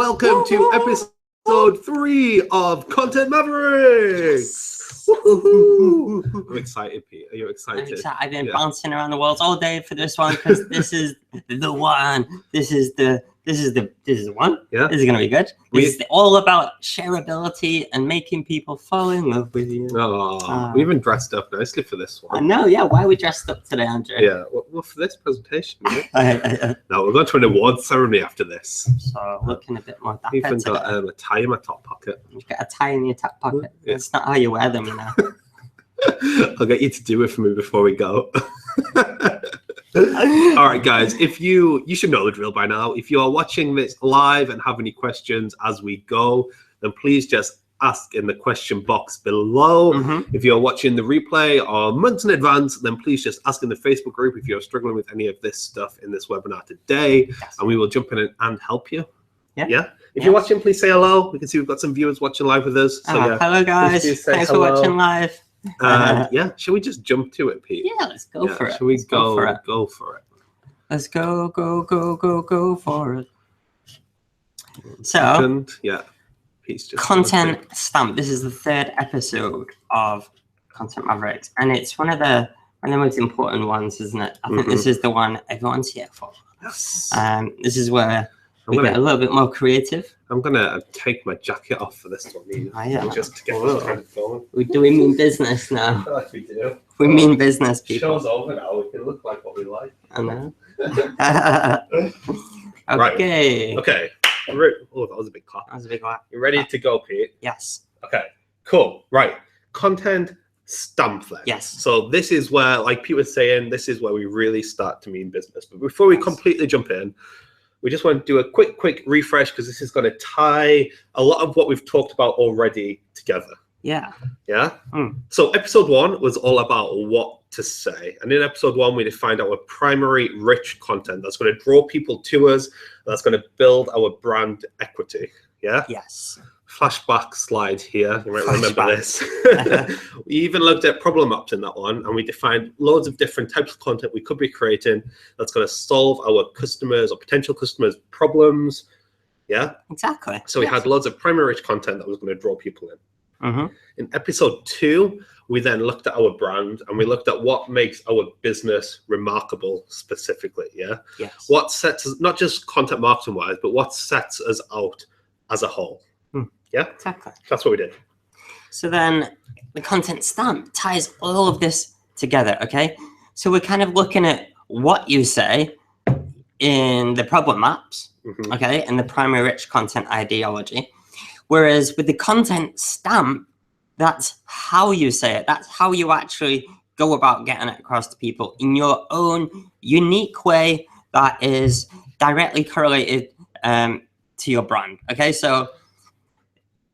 welcome to episode 3 of Content Mavericks. Woo-hoo-hoo. I'm excited, Pete. Are you excited? I've been bouncing around the world all day for this one because this is the one. This is the one. Yeah. This is gonna be good. This is all about shareability and making people fall in love with you. We even dressed up nicely for this one. I know, yeah. Why are we dressed up today, Andrew? Yeah, well for this presentation. Yeah. No, we're going to an awards ceremony after this. So looking a bit more dapper. Even got a tie in my top pocket. You've got a tie in your top pocket. Yeah. That's not how you wear them, you know. I'll get you to do it for me before we go. All right, guys, if you should know the drill by now. If you are watching this live and have any questions as we go, then please just ask in the question box below. If you're watching the replay or months in advance, then please just ask in the Facebook group if you're struggling with any of this stuff in this webinar today, and we will jump in and help you. Yeah. If you're watching, please say hello. We can see we've got some viewers watching live with us. So hello, guys. Thanks for watching live. Yeah, shall we just jump to it, Pete? Yeah, let's go for it. Shall we go for it? Let's go for it. So, Pete's just content stamp. This is the 3rd episode of Content Mavericks, and it's one of the most important ones, isn't it? I think this is the one everyone's here for. Yes. This is where we get a little bit more creative. I'm gonna take my jacket off for this one, just to get this kind of going. Do we mean business now? I feel like we do. We mean business, people. Show's over now. We can look like what we like. I know. Okay. Okay. Oh, that was a big clap. You ready to go, Pete? Yes. Okay. Cool. Right. Content stamp then. Yes. So this is where, like Pete was saying, this is where we really start to mean business. But before we completely jump in, we just want to do a quick refresh because this is going to tie a lot of what we've talked about already together. Yeah. Yeah. So episode 1 was all about what to say. And in episode 1, we defined our primary rich content that's going to draw people to us. That's going to build our brand equity. Yeah. Yes. Flashback slide here. You might remember this. We even looked at problem maps in that one, and we defined loads of different types of content we could be creating that's going to solve our customers or potential customers' problems. Yeah. Exactly. So we had loads of primary rich content that was going to draw people in. In episode 2, we then looked at our brand and we looked at what makes our business remarkable specifically. Yeah. Yes. What sets us, not just content marketing wise, but what sets us out as a whole. Yeah. Exactly. That's what we did. So then the content stamp ties all of this together. Okay. So we're kind of looking at what you say in the problem maps. Okay. And the primary rich content ideology. Whereas with the content stamp, that's how you say it. That's how you actually go about getting it across to people in your own unique way that is directly correlated to your brand. Okay, so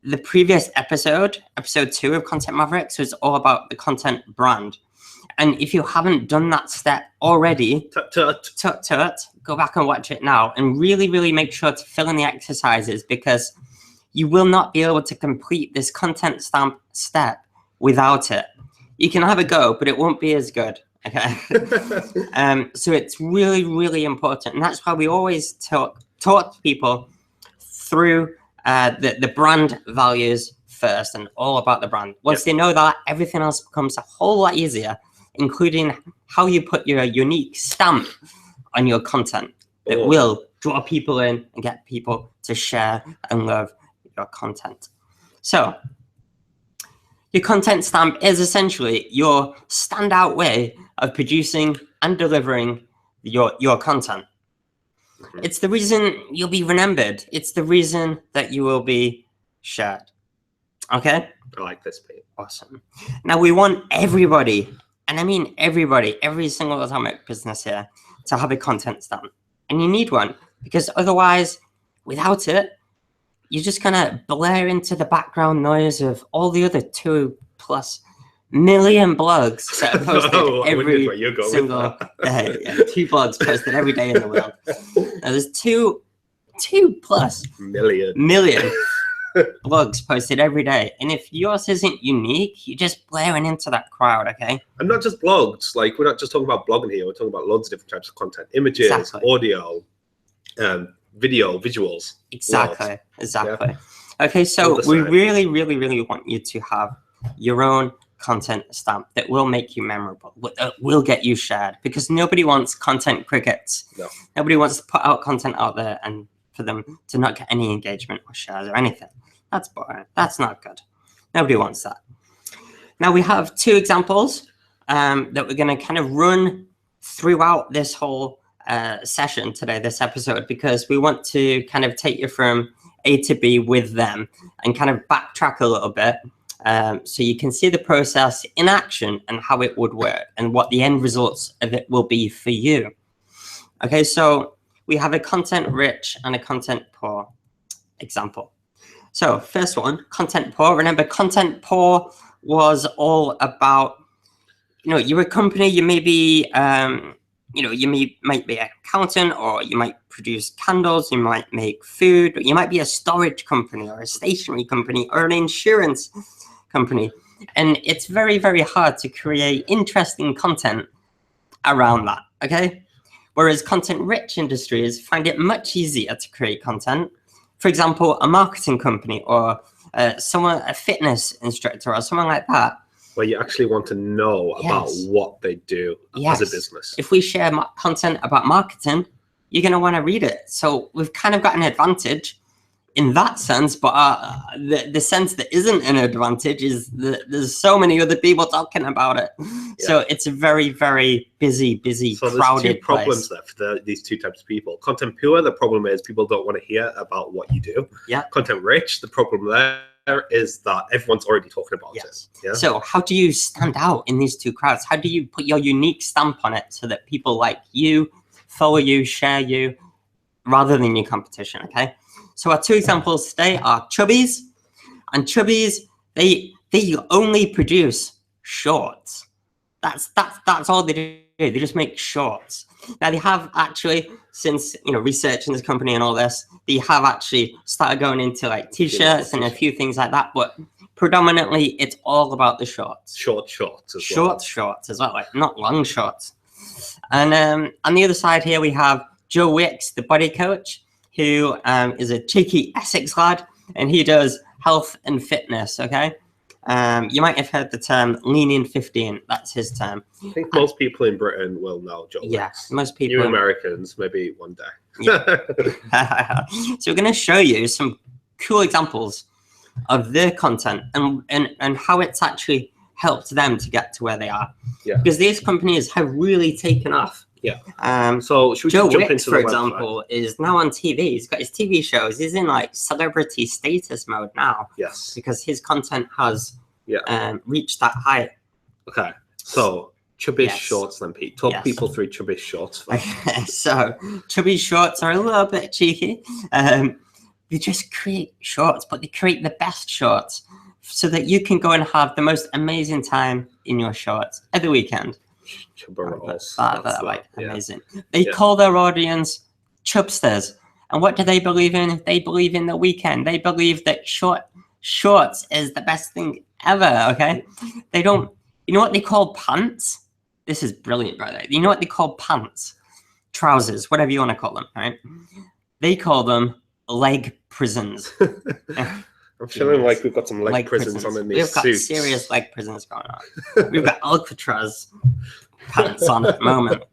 the previous episode 2 of Content Mavericks, was all about the content brand. And if you haven't done that step already, go back and watch it now and really make sure to fill in the exercises, because you will not be able to complete this content stamp step without it. You can have a go, but it won't be as good. Okay. So it's really important, and that's why we always talk to people through the brand values first, and all about the brand. Once they know that, everything else becomes a whole lot easier, including how you put your unique stamp on your content that will draw people in and get people to share and love your content. So your content stamp is essentially your standout way of producing and delivering your content. It's the reason you'll be remembered. It's the reason that you will be shared. Okay? I like this, Pete. Awesome. Now we want everybody, and I mean everybody, every single atomic business here, to have a content stamp. And you need one, because otherwise, without it, you're just gonna blare into the background noise of all the other 2+ million blogs that are posted every single day. 2 blogs posted every day in the world. Now there's 2+ million blogs posted every day, and if yours isn't unique, you're just blaring into that crowd. Okay. And not just blogs. Like, we're not just talking about blogging here. We're talking about loads of different types of content: images, audio, visuals. Exactly. world. Exactly. Yeah. Okay, so All the we same. really want you to have your own content stamp that will make you memorable, will get you shared, because nobody wants content crickets. No. Nobody wants to put out content out there and for them to not get any engagement or shares or anything. That's boring. That's not good. Nobody wants that. Now we have two examples that we're going to kind of run throughout this whole session today, this episode, because we want to kind of take you from A to B with them and kind of backtrack a little bit. So you can see the process in action and how it would work and what the end results of it will be for you. Okay, so we have a content rich and a content poor example. So first one, content poor. Remember, content poor was all about, you're a company, you may be, you might be an accountant, or you might produce candles, you might make food, you might be a storage company or a stationery company or an insurance company. And it's very, very hard to create interesting content around that, okay? Whereas content-rich industries find it much easier to create content. For example, a marketing company or a fitness instructor or someone like that. Where you actually want to know about what they do as a business. If we share content about marketing, you're going to want to read it. So we've kind of got an advantage in that sense, but the sense that isn't an advantage is that there's so many other people talking about it. Yeah. So it's a very, very busy, so crowded there's two problems there for these two types of people. Content pure, the problem is people don't want to hear about what you do. Yeah. Content rich, the problem there is that everyone's already talking about it. Yeah. So how do you stand out in these two crowds? How do you put your unique stamp on it so that people like you, follow you, share you, rather than your competition, okay? So our two examples today are Chubbies. And Chubbies, they only produce shorts. That's all they do. They just make shorts. Now they have actually, since researching this company and all this, they have actually started going into like t-shirts and a few things like that. But predominantly, it's all about the shorts. Shorts as well, like not long shorts. And on the other side here, we have Joe Wicks, the body coach, who is a cheeky Essex lad, and he does health and fitness, okay? You might have heard the term leaning 15. That's his term. I think most people in Britain will know Joe Wicks. Yes, most people. You Americans, maybe one day. Yeah. So we're going to show you some cool examples of their content and how it's actually helped them to get to where they are. Yeah. Because these companies have really taken off. Yeah. So should we Joe jump Wicks, into for the example, is now on TV. He's got his TV shows. He's in like celebrity status mode now. Yes. Because his content has reached that height. Okay. So Chubbish shorts then, Pete. Talk people through Chubbish shorts. Okay. So Chubbish shorts are a little bit cheeky. They just create shorts, but they create the best shorts so that you can go and have the most amazing time in your shorts at the weekend. Amazing. They call their audience Chubsters. And what do they believe in? They believe in the weekend. They believe that shorts is the best thing ever, okay? They don't, you know what they call pants? This is brilliant, brother. You know what they call pants? Trousers, whatever you want to call them, right? They call them leg prisons. I'm feeling like we've got some leg prisons on in these suits. We've got serious leg prisons going on. We've got Alcatraz pants on at the moment.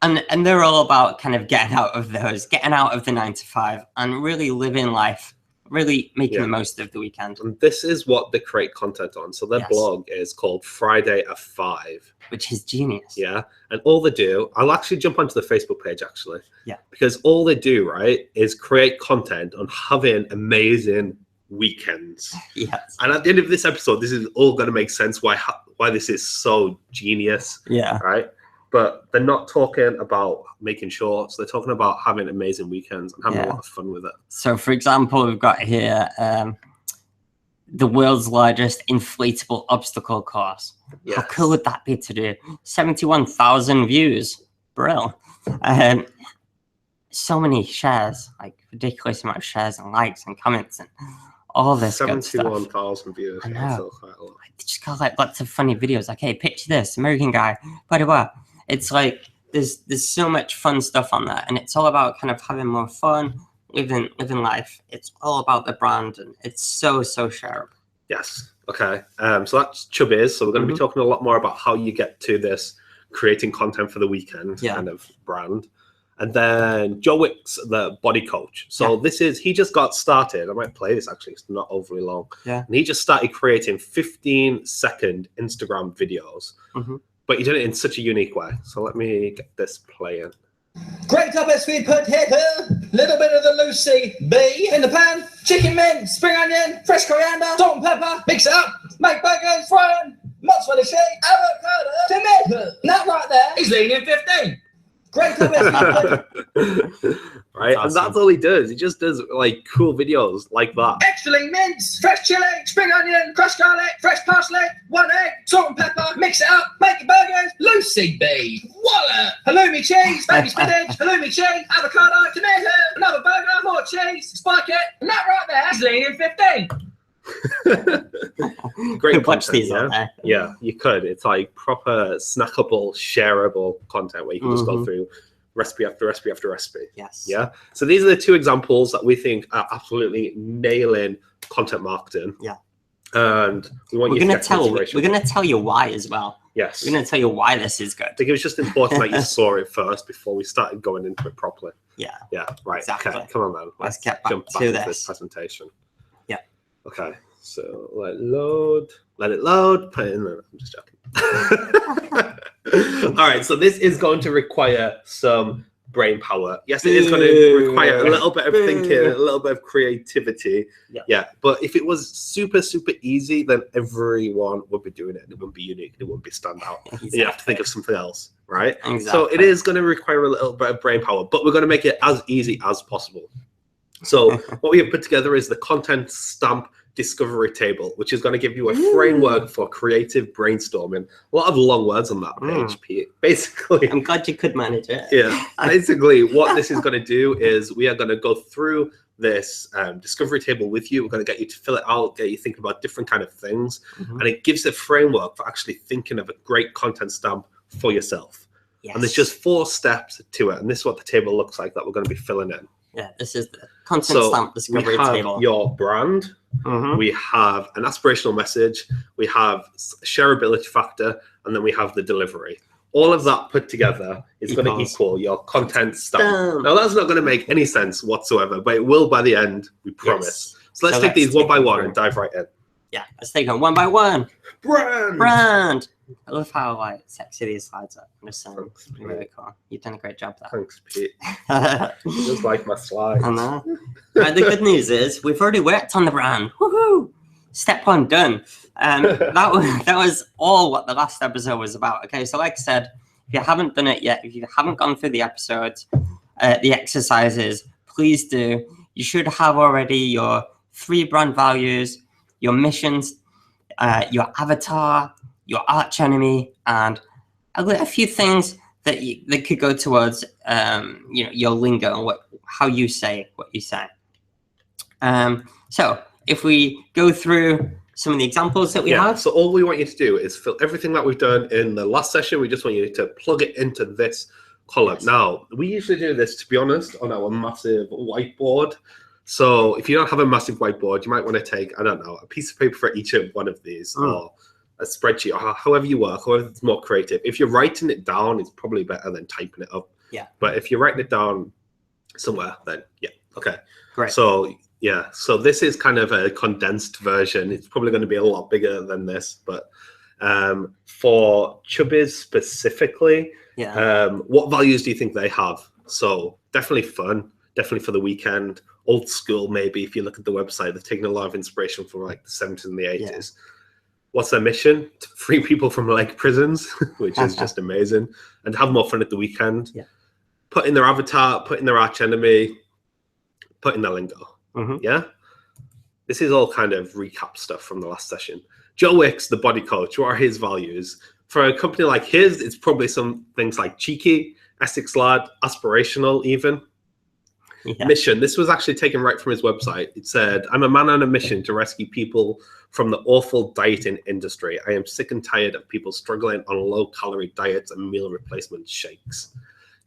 And they're all about kind of getting out of the 9 to 5 and really living life, really making the most of the weekend. And this is what they create content on. So their blog is called Friday at 5. Which is genius. Yeah. And all they do, I'll actually jump onto the Facebook page actually. Yeah. Because all they do, right, is create content on having amazing weekends. Yes. And at the end of this episode, this is all going to make sense why this is so genius. Yeah. Right. But they're not talking about making shorts. They're talking about having amazing weekends and having a lot of fun with it. So, for example, we've got here the world's largest inflatable obstacle course. Yes. How cool would that be to do? 71,000 views. Brill. So many shares, like ridiculous amount of shares and likes and comments and all this good stuff. 71,000 views. I know. They just got like lots of funny videos. Like, hey, picture this American guy, blah, blah, blah. It's like there's so much fun stuff on there, and it's all about kind of having more fun, living life. It's all about the brand, and it's so shareable. Yes. Okay. So that's Chubbies. So we're going to be talking a lot more about how you get to this creating content for the weekend kind of brand. And then Joe Wicks, the body coach. So he just got started. I might play this actually. It's not overly long. Yeah. And he just started creating 15-second Instagram videos. But he did it in such a unique way. So let me get this playing. Great up as we put here, little bit of the Lucy B in the pan, chicken mint, spring onion, fresh coriander, salt and pepper, mix it up, make burgers, fry them, mozzarella cheese, avocado, tomato. That right there is leaning 15. Great up as we put Right, and that's all he does. He just does like cool videos like that. extra lean mince, fresh chili, spring onion, crushed garlic, fresh parsley, 1 egg, salt and pepper, mix it up, make your burgers, Lucy B. Voila! Halloumi cheese, baby spinach, halloumi cheese, avocado, tomato, another burger, more cheese, spike it, and that right there is leaning 15. Great Watch content, these yeah? on there. Yeah, you could. It's like proper snackable, shareable content where you can just go through recipe after recipe after recipe. Yes. Yeah. So these are the two examples that we think are absolutely nailing content marketing. Yeah. And we're going to tell you why as well. Yes. We're going to tell you why this is good. I think it was just important that you saw it first before we started going into it properly. Yeah. Yeah. Right. Exactly. Okay. Come on, then. Let's get back jump to back into this. this presentation. Yeah. Okay. So let it load. Put it in there. I'm just joking. All right. So this is going to require some brain power. Yes, it is going to require a little bit of thinking, a little bit of creativity. Yeah. But if it was super easy, then everyone would be doing it. It wouldn't be unique. It wouldn't be standout. Exactly. You have to think of something else, right? Exactly. So it is going to require a little bit of brain power, but we're going to make it as easy as possible. So what we have put together is the content stamp discovery table, which is going to give you a framework for creative brainstorming. A lot of long words on that page, Pete. Basically, I'm glad you could manage it. Yeah. Basically, what this is going to do is we are going to go through this discovery table with you. We're going to get you to fill it out, get you thinking about different kind of things, and it gives a framework for actually thinking of a great content stamp for yourself. Yes. And there's just 4 steps to it, and this is what the table looks like that we're going to be filling in. Yeah, this is the content stamp discovery we have table. Your brand, we have an aspirational message, we have shareability factor, and then we have the delivery. All of that put together is going to equal your content stamp. Now, that's not going to make any sense whatsoever, but it will by the end, we promise. Yes. So let's take these one by one and dive right in. Yeah, let's take them one by one. Brand. I love how like sexy these slides are. Thanks, really cool. You've done a great job there. Thanks, Pete. Just like my slides. I know. Right, the good news is we've already worked on the brand. Woohoo! Step 1 done. That was all what the last episode was about. Okay, so like I said, if you haven't done it yet, if you haven't gone through the episodes, the exercises, please do. You should have already your 3 brand values, your missions, your avatar, your arch enemy, and a few things that could go towards your lingo and how you say what you say. So if we go through some of the examples that we have. So all we want you to do is fill everything that we've done in the last session. We just want you to plug it into this column. Yes. Now, we usually do this, to be honest, on our massive whiteboard. So if you don't have a massive whiteboard, you might want to take, I don't know, a piece of paper for each of one of these, or a spreadsheet, or however you work, however it's more creative. If you're writing it down, it's probably better than typing it up. Yeah. But if you're writing it down somewhere, then yeah, okay. Great. So yeah, so this is kind of a condensed version. It's probably going to be a lot bigger than this, but for Chubbies specifically, what values do you think they have? So definitely fun, definitely for the weekend. Old school, maybe. If you look at the website, they've taken a lot of inspiration from like the 70s and the 80s. Yeah. What's their mission? To free people from like prisons, which is just amazing, and have more fun at the weekend. Yeah. Put in their avatar, put in their arch enemy, put in their lingo. Yeah. This is all kind of recap stuff from the last session. Joe Wicks, the body coach, what are his values? For a company like his, it's probably some things like cheeky, Essex lad, aspirational even. Mission. This was actually taken right from his website. It said, "I'm a man on a mission to rescue people from the awful dieting industry. I am sick and tired of people struggling on low-calorie diets and meal replacement shakes."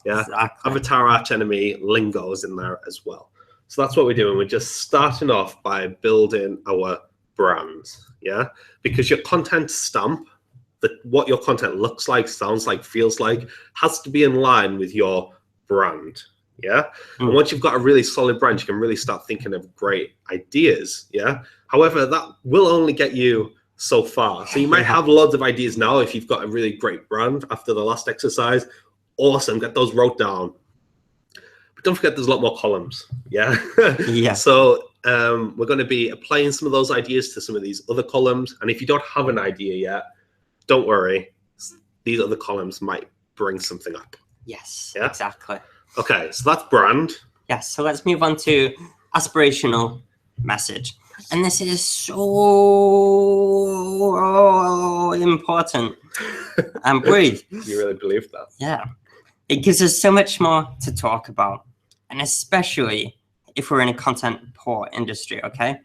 Yeah, Exactly. Avatar arch enemy lingo is in there as well. So that's what we're doing. We're just starting off by building our brand. Yeah, because your content stamp, what your content looks like, sounds like, feels like, has to be in line with your brand. Yeah. And once you've got a really solid brand, you can really start thinking of great ideas. Yeah. However, that will only get you so far. So you might have loads of ideas now if you've got a really great brand after the last exercise. Awesome. Get those wrote down. But don't forget there's a lot more columns. Yeah. Yeah. So we're going to be applying some of those ideas to some of these other columns. And if you don't have an idea yet, don't worry. These other columns might bring something up. Yes, Yeah? exactly. Okay, so that's brand. Yes, so let's move on to aspirational message. And this is so important. And breathe. You really believe that? Yeah. It gives us so much more to talk about. And especially if we're in a content poor industry, okay?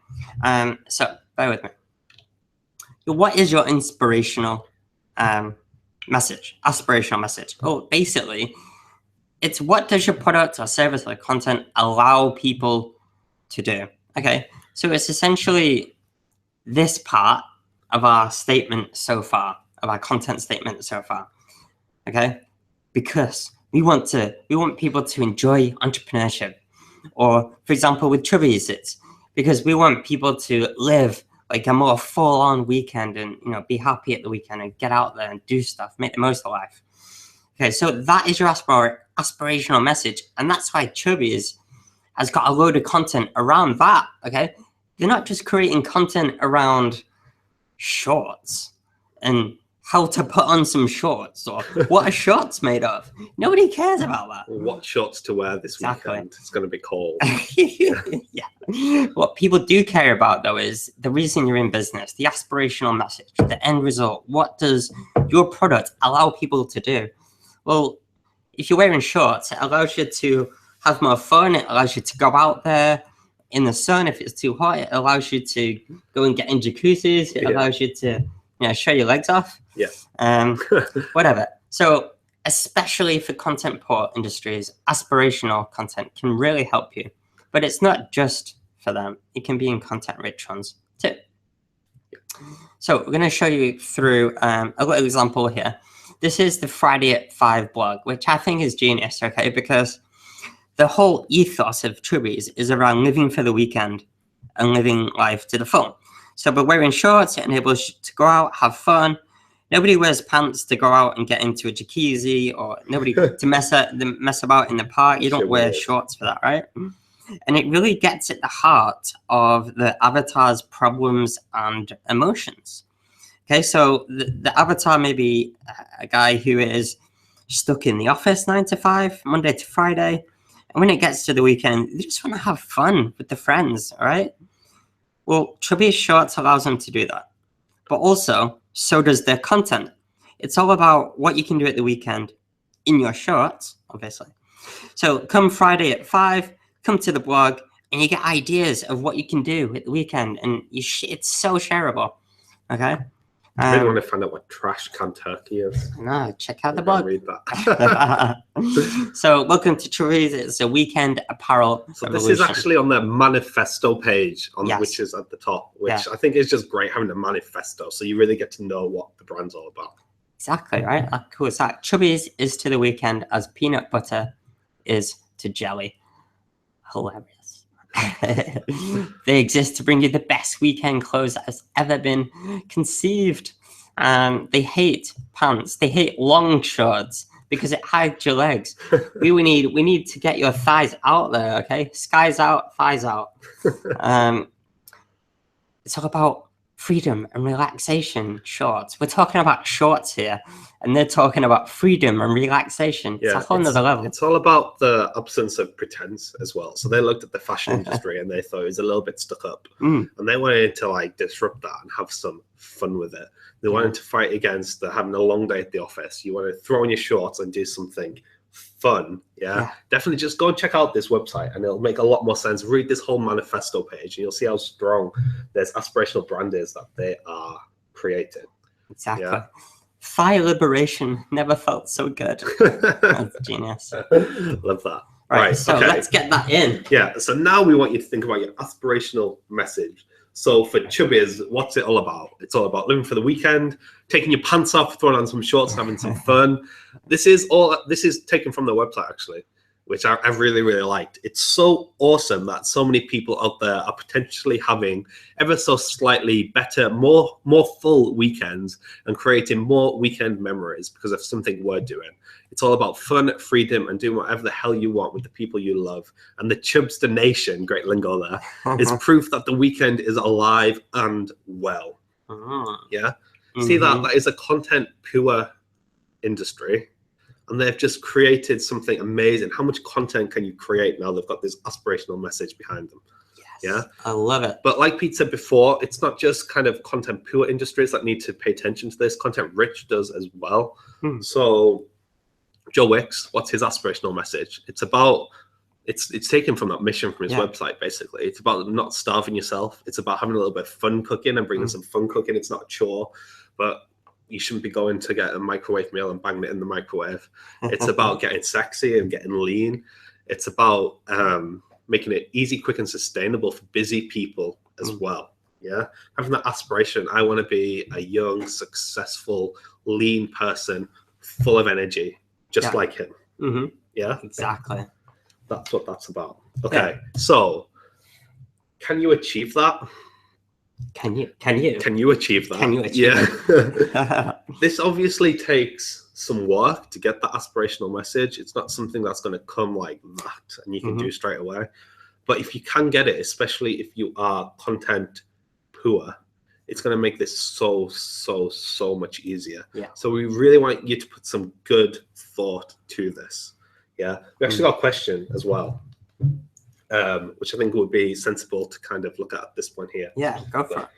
So bear with me. What is your inspirational message? Aspirational message? Oh, basically, it's what does your product or service or content allow people to do? Okay, so it's essentially this part of our statement so far, of our content statement so far. Okay, because we want people to enjoy entrepreneurship, or for example, with Chubbies, it's because we want people to live like a more full-on weekend and be happy at the weekend and get out there and do stuff, make the most of life. Okay, so that is your aspirational message, and that's why Chubbies has got a load of content around that. Okay, they're not just creating content around shorts and how to put on some shorts or what are shorts made of. Nobody cares about that. What shorts to wear this weekend? It's going to be cold. Yeah. What people do care about, though, is the reason you're in business, the aspirational message, the end result. What does your product allow people to do? Well, if you're wearing shorts, it allows you to have more fun. It allows you to go out there in the sun if it's too hot. It allows you to go and get in jacuzzis. It allows you to show your legs off. Yeah. Whatever. So especially for content poor industries, aspirational content can really help you. But it's not just for them. It can be in content rich ones too. So we're going to show you through a little example here. This is the Friday at 5 blog, which I think is genius, okay? Because the whole ethos of Chubbies is around living for the weekend and living life to the full. So by wearing shorts, it enables you to go out, have fun. Nobody wears pants to go out and get into a jacuzzi, or nobody to mess about in the park. You don't wear shorts for that, right? And it really gets at the heart of the avatar's problems and emotions. Okay, so the avatar may be a guy who is stuck in the office 9 to 5, Monday to Friday. And when it gets to the weekend, they just want to have fun with the friends, all right? Well, Chubbies Shorts allows them to do that. But also, so does their content. It's all about what you can do at the weekend in your shorts, obviously. So come Friday at 5, come to the blog, and you get ideas of what you can do at the weekend. And it's so shareable, okay? I really want to find out what trash can turkey is. No, check out the blog. Read that. So welcome to Chubbies. It's a weekend apparel So revolution. this is actually on the manifesto page, which is at the top, which I think is just great having a manifesto. So you really get to know what the brand's all about. Exactly, right? How cool is that? Chubbies is to the weekend as peanut butter is to jelly. Hilarious. They exist to bring you the best weekend clothes that has ever been conceived. They hate pants. They hate long shorts because it hides your legs. we need to get your thighs out there, okay? Skies out, thighs out. It's all about freedom and relaxation shorts. We're talking about shorts here, and they're talking about freedom and relaxation. It's a whole nother level. It's all about the absence of pretense as well. So they looked at the fashion industry and they thought it was a little bit stuck up. And they wanted to like disrupt that and have some fun with it. They wanted to fight against having a long day at the office. You want to throw on your shorts and do something fun, definitely just go and check out this website, and it'll make a lot more sense. Read this whole manifesto page, and you'll see how strong this aspirational brand is that they are creating. Exactly. Yeah. Fire liberation never felt so good. That's genius. Love that. Right, so let's get that in. Yeah, so now we want you to think about your aspirational message. So for Chubbies, what's it all about? It's all about living for the weekend, taking your pants off, throwing on some shorts, and having some fun. This is taken from the website, actually, which I really, really liked. It's so awesome that so many people out there are potentially having ever so slightly better, more full weekends and creating more weekend memories because of something we're doing. It's all about fun, freedom, and doing whatever the hell you want with the people you love. And the Chubster Nation, great lingo there, is proof that the weekend is alive and well. Yeah? See, that is a content pure industry. And they've just created something amazing. How much content can you create now they've got this aspirational message behind them? Yes, yeah, I love it. But like Pete said before, it's not just kind of content pure industries that need to pay attention to this. Content rich does as well. So Joe Wicks, what's his aspirational message? It's about, it's taken from that mission from his website, basically. It's about not starving yourself. It's about having a little bit of fun cooking and bringing some fun cooking. It's not a chore, but you shouldn't be going to get a microwave meal and banging it in the microwave. It's about getting sexy and getting lean. It's about making it easy, quick, and sustainable for busy people as well. Yeah, having that aspiration. I want to be a young, successful, lean person, full of energy, just like him. Yeah, exactly. That's what that's about. Okay, so can you achieve that? Can you achieve that? Can you achieve it? This obviously takes some work to get that aspirational message. It's not something that's going to come like that and you can do straight away. But if you can get it, especially if you are content poor, it's going to make this so much easier. Yeah. So we really want you to put some good thought to this. Yeah. We actually got a question as well, which I think would be sensible to kind of look at this point here. Yeah, go for it.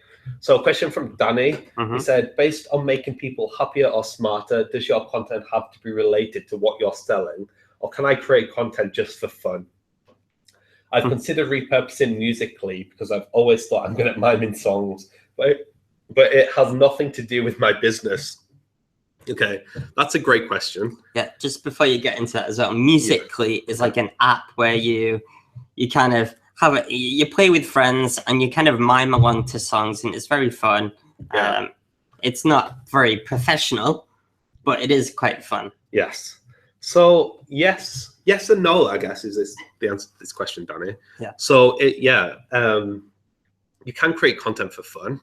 So a question from Danny. He said, based on making people happier or smarter, does your content have to be related to what you're selling? Or can I create content just for fun? I've considered repurposing Musical.ly because I've always thought I'm good at miming songs, but it has nothing to do with my business. Okay, that's a great question. Yeah, just before you get into that as well, Musical.ly is like an app where you kind of have it, you play with friends and you kind of mime along to songs, and it's very fun. It's not very professional, but it is quite fun. Yes. So yes and no, I guess, is the answer to this question, Danny. Yeah. So you can create content for fun,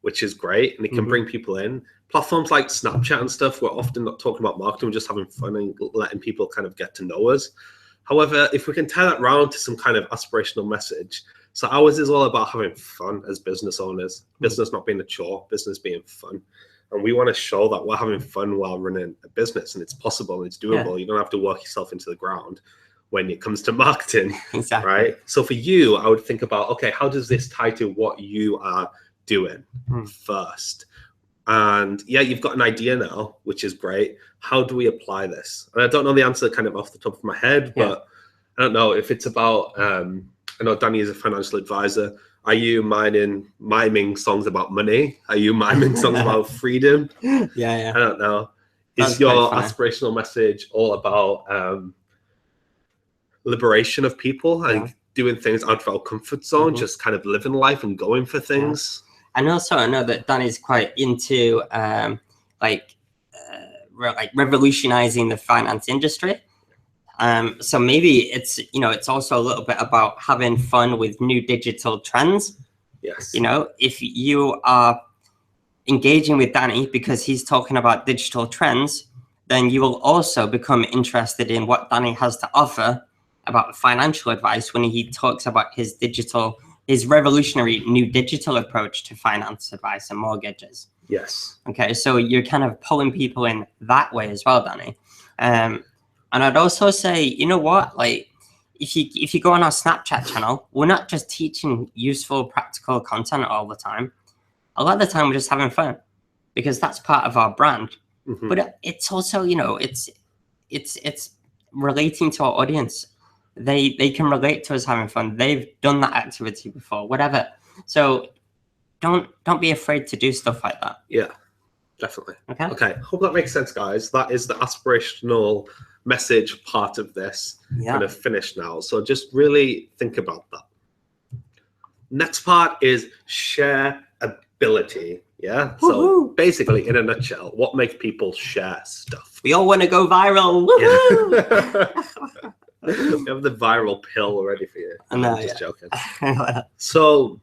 which is great, and it can bring people in. Platforms like Snapchat and stuff, we're often not talking about marketing, we're just having fun and letting people kind of get to know us. However, if we can tie that round to some kind of aspirational message, so ours is all about having fun as business owners, business not being a chore, business being fun. And we want to show that we're having fun while running a business, and it's possible and it's doable. You don't have to work yourself into the ground when it comes to marketing, right? So for you, I would think about, okay, how does this tie to what you are doing first? And you've got an idea now, which is great. How do we apply this? And I don't know the answer kind of off the top of my head, but I don't know if it's about, I know Danny is a financial advisor. Are you miming songs about money? Are you miming songs about freedom? I don't know. Is your aspirational message all about liberation of people and doing things out of our comfort zone, just kind of living life and going for things? And also, I know that Danny's quite into revolutionizing the finance industry. So maybe it's also a little bit about having fun with new digital trends. Yes. If you are engaging with Danny because he's talking about digital trends, then you will also become interested in what Danny has to offer about financial advice when he talks about his revolutionary new digital approach to finance advice and mortgages. Yes. Okay, so you're kind of pulling people in that way as well, Danny. And I'd also say, you know what, like if you go on our Snapchat channel, we're not just teaching useful, practical content all the time. A lot of the time we're just having fun because that's part of our brand. But it's also, it's relating to our audience. They can relate to us having fun. They've done that activity before, whatever. So don't be afraid to do stuff like that. Yeah, definitely. Okay. Hope that makes sense, guys. That is the aspirational message part of this. Yeah. Kind of finished now. So just really think about that. Next part is shareability. Yeah. So basically, in a nutshell, what makes people share stuff? We all want to go viral. Yeah. We have the viral pill ready for you. I know, I'm just joking. So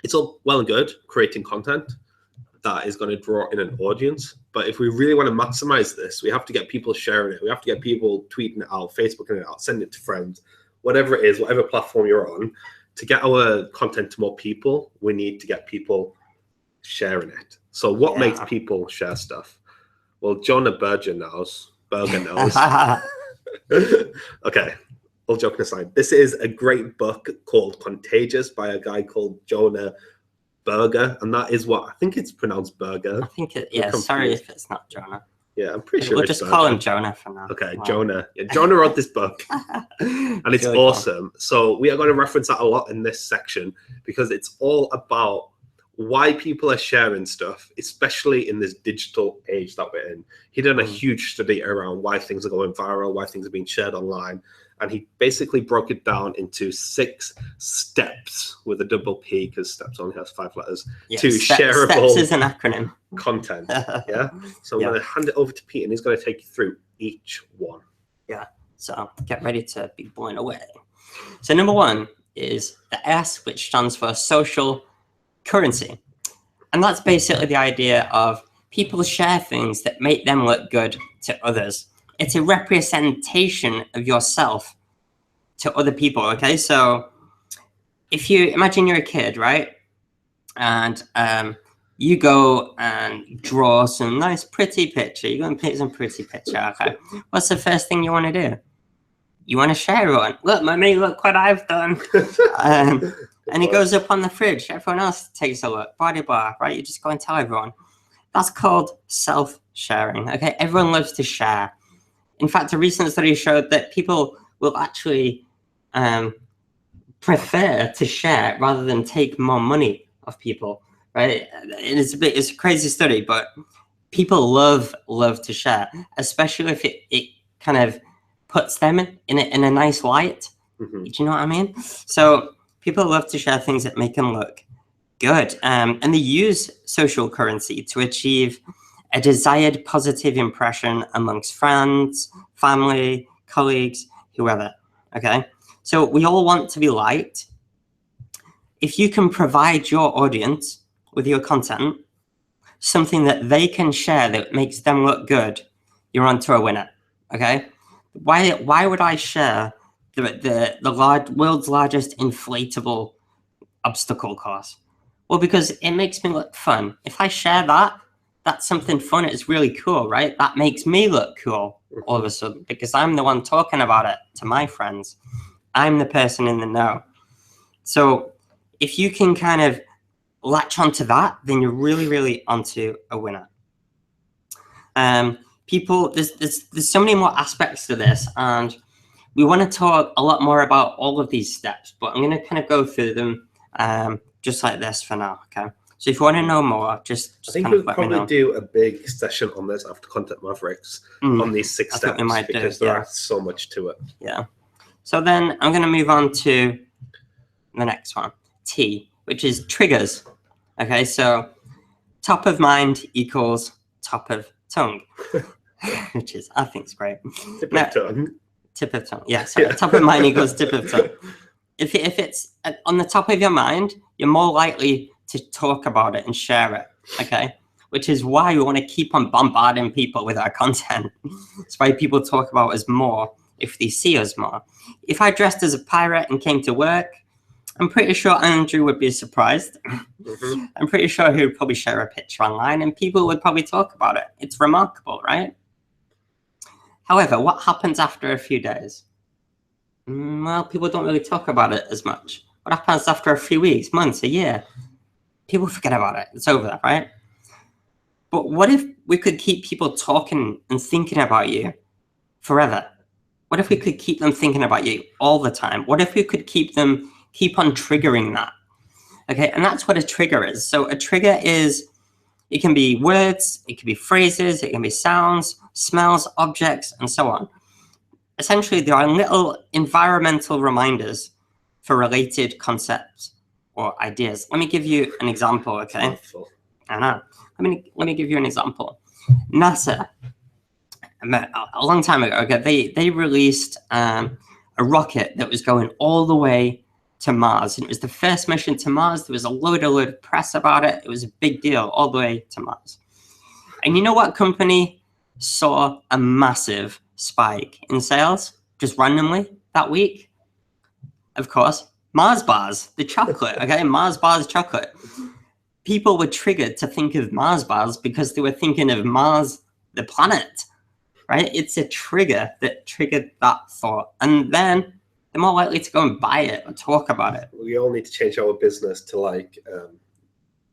it's all well and good creating content that is going to draw in an audience. But if we really want to maximize this, we have to get people sharing it. We have to get people tweeting it out, Facebooking it out, sending it to friends, whatever it is, whatever platform you're on. To get our content to more people, we need to get people sharing it. So what makes people share stuff? Well, Jonah Berger knows. Okay, all joking aside, this is a great book called Contagious by a guy called Jonah Berger, and that is what I think it's pronounced Berger. I think it. Yeah, sorry if it's not Jonah. Yeah, I'm pretty sure we'll it's just Berger. call him Jonah for now. Okay, wow. Jonah. Yeah, Jonah wrote this book, and it's really awesome. Cool. So we are going to reference that a lot in this section because it's all about why people are sharing stuff, especially in this digital age that we're in. He did a huge study around why things are going viral, why things are being shared online. And he basically broke it down into 6 steps with a double P because steps only has 5 letters to shareable steps is an acronym. Content. Yeah. So I'm going to hand it over to Pete and he's going to take you through each one. Yeah. So get ready to be blown away. So number 1 is the S, which stands for social currency. And that's basically the idea of people share things that make them look good to others. It's a representation of yourself to other people, okay? So if you imagine you're a kid, right? And you go and draw some nice pretty picture. You go and paint some pretty picture, okay? What's the first thing you want to do? You want to share one. Look, mommy, look what I've done. And it goes up on the fridge. Everyone else takes a look. Blah, blah, blah, right? You just go and tell everyone. That's called self-sharing, okay? Everyone loves to share. In fact, a recent study showed that people will actually prefer to share rather than take more money off people, right? It's a crazy study, but people love to share, especially if it kind of puts them in a nice light. Mm-hmm. Do you know what I mean? So people love to share things that make them look good. And they use social currency to achieve a desired positive impression amongst friends, family, colleagues, whoever, okay? So we all want to be liked. If you can provide your audience with your content, something that they can share that makes them look good, you're onto a winner, okay? Why would I share the world's largest inflatable obstacle course? Well, because it makes me look fun. If I share that, that's something fun. It's really cool, right? That makes me look cool all of a sudden because I'm the one talking about it to my friends. I'm the person in the know. So if you can kind of latch onto that, then you're really, really onto a winner. People, there's so many more aspects to this, and we want to talk a lot more about all of these steps, but I'm going to kind of go through them just like this for now, okay? So if you want to know more, just I think we'll probably do a big session on this after Content Mavericks on these 6 steps because there are so much to it. Yeah. So then I'm going to move on to the next one, T, which is triggers. Okay, so top of mind equals top of tongue, which is, I think it's great. Tip of tongue. Tip of tongue. Yeah, sorry. Top of mind equals tip of tongue. If it's on the top of your mind, you're more likely to talk about it and share it, okay? Which is why we want to keep on bombarding people with our content. It's why people talk about us more if they see us more. If I dressed as a pirate and came to work, I'm pretty sure Andrew would be surprised. Mm-hmm. I'm pretty sure he would probably share a picture online and people would probably talk about it. It's remarkable, right? However, what happens after a few days? Well, people don't really talk about it as much. What happens after a few weeks, months, a year? People forget about it. It's over, right? But what if we could keep people talking and thinking about you forever? What if we could keep them thinking about you all the time? What if we could keep on triggering that? Okay, and that's what a trigger is. So a trigger is, it can be words, it can be phrases, it can be sounds, smells, objects, and so on. Essentially, there are little environmental reminders for related concepts or ideas. Let me give you an example, okay? I know. Let me give you an example. NASA, a long time ago, okay, they released a rocket that was going all the way to Mars. And it was the first mission to Mars. There was a load of press about it. It was a big deal, all the way to Mars. And you know what company saw a massive spike in sales just randomly that week? Of course, Mars bars, the chocolate, okay? Mars bars chocolate. People were triggered to think of Mars bars because they were thinking of Mars, the planet, right? It's a trigger that triggered that thought. And then they're more likely to go and buy it or talk about it. We all need to change our business to like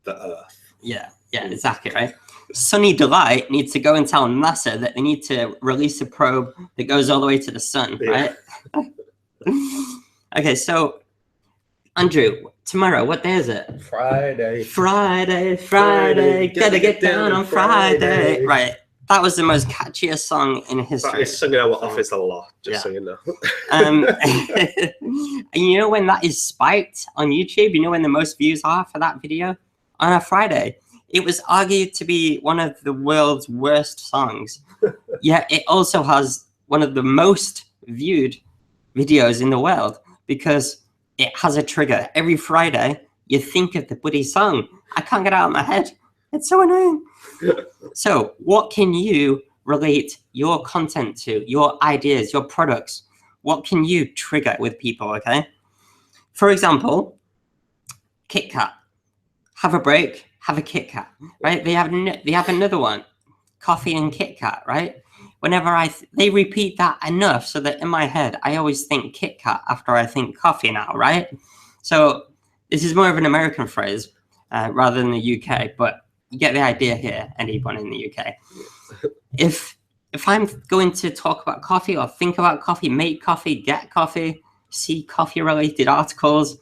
the Earth. Yeah, exactly, right? Sunny Delight needs to go and tell NASA that they need to release a probe that goes all the way to the sun, right? Okay, so Andrew, tomorrow, what day is it? Friday. Gotta get down on Friday. Right. That was the most catchiest song in history. I sung in our office a lot, just so you know. And you know when that is spiked on YouTube? You know when the most views are for that video? On a Friday. It was argued to be one of the world's worst songs. Yet it also has one of the most viewed videos in the world because it has a trigger. Every Friday, you think of the bloody song. I can't get it out of my head. It's so annoying. So what can you relate your content to, your ideas, your products? What can you trigger with people, okay? For example, Kit Kat. Have a break, have a Kit Kat, right? They have another one, coffee and Kit Kat, right? Whenever they repeat that enough so that in my head, I always think Kit Kat after I think coffee now, right? So this is more of an American phrase rather than the UK, but you get the idea here, anyone in the UK. If I'm going to talk about coffee or think about coffee, make coffee, get coffee, see coffee-related articles,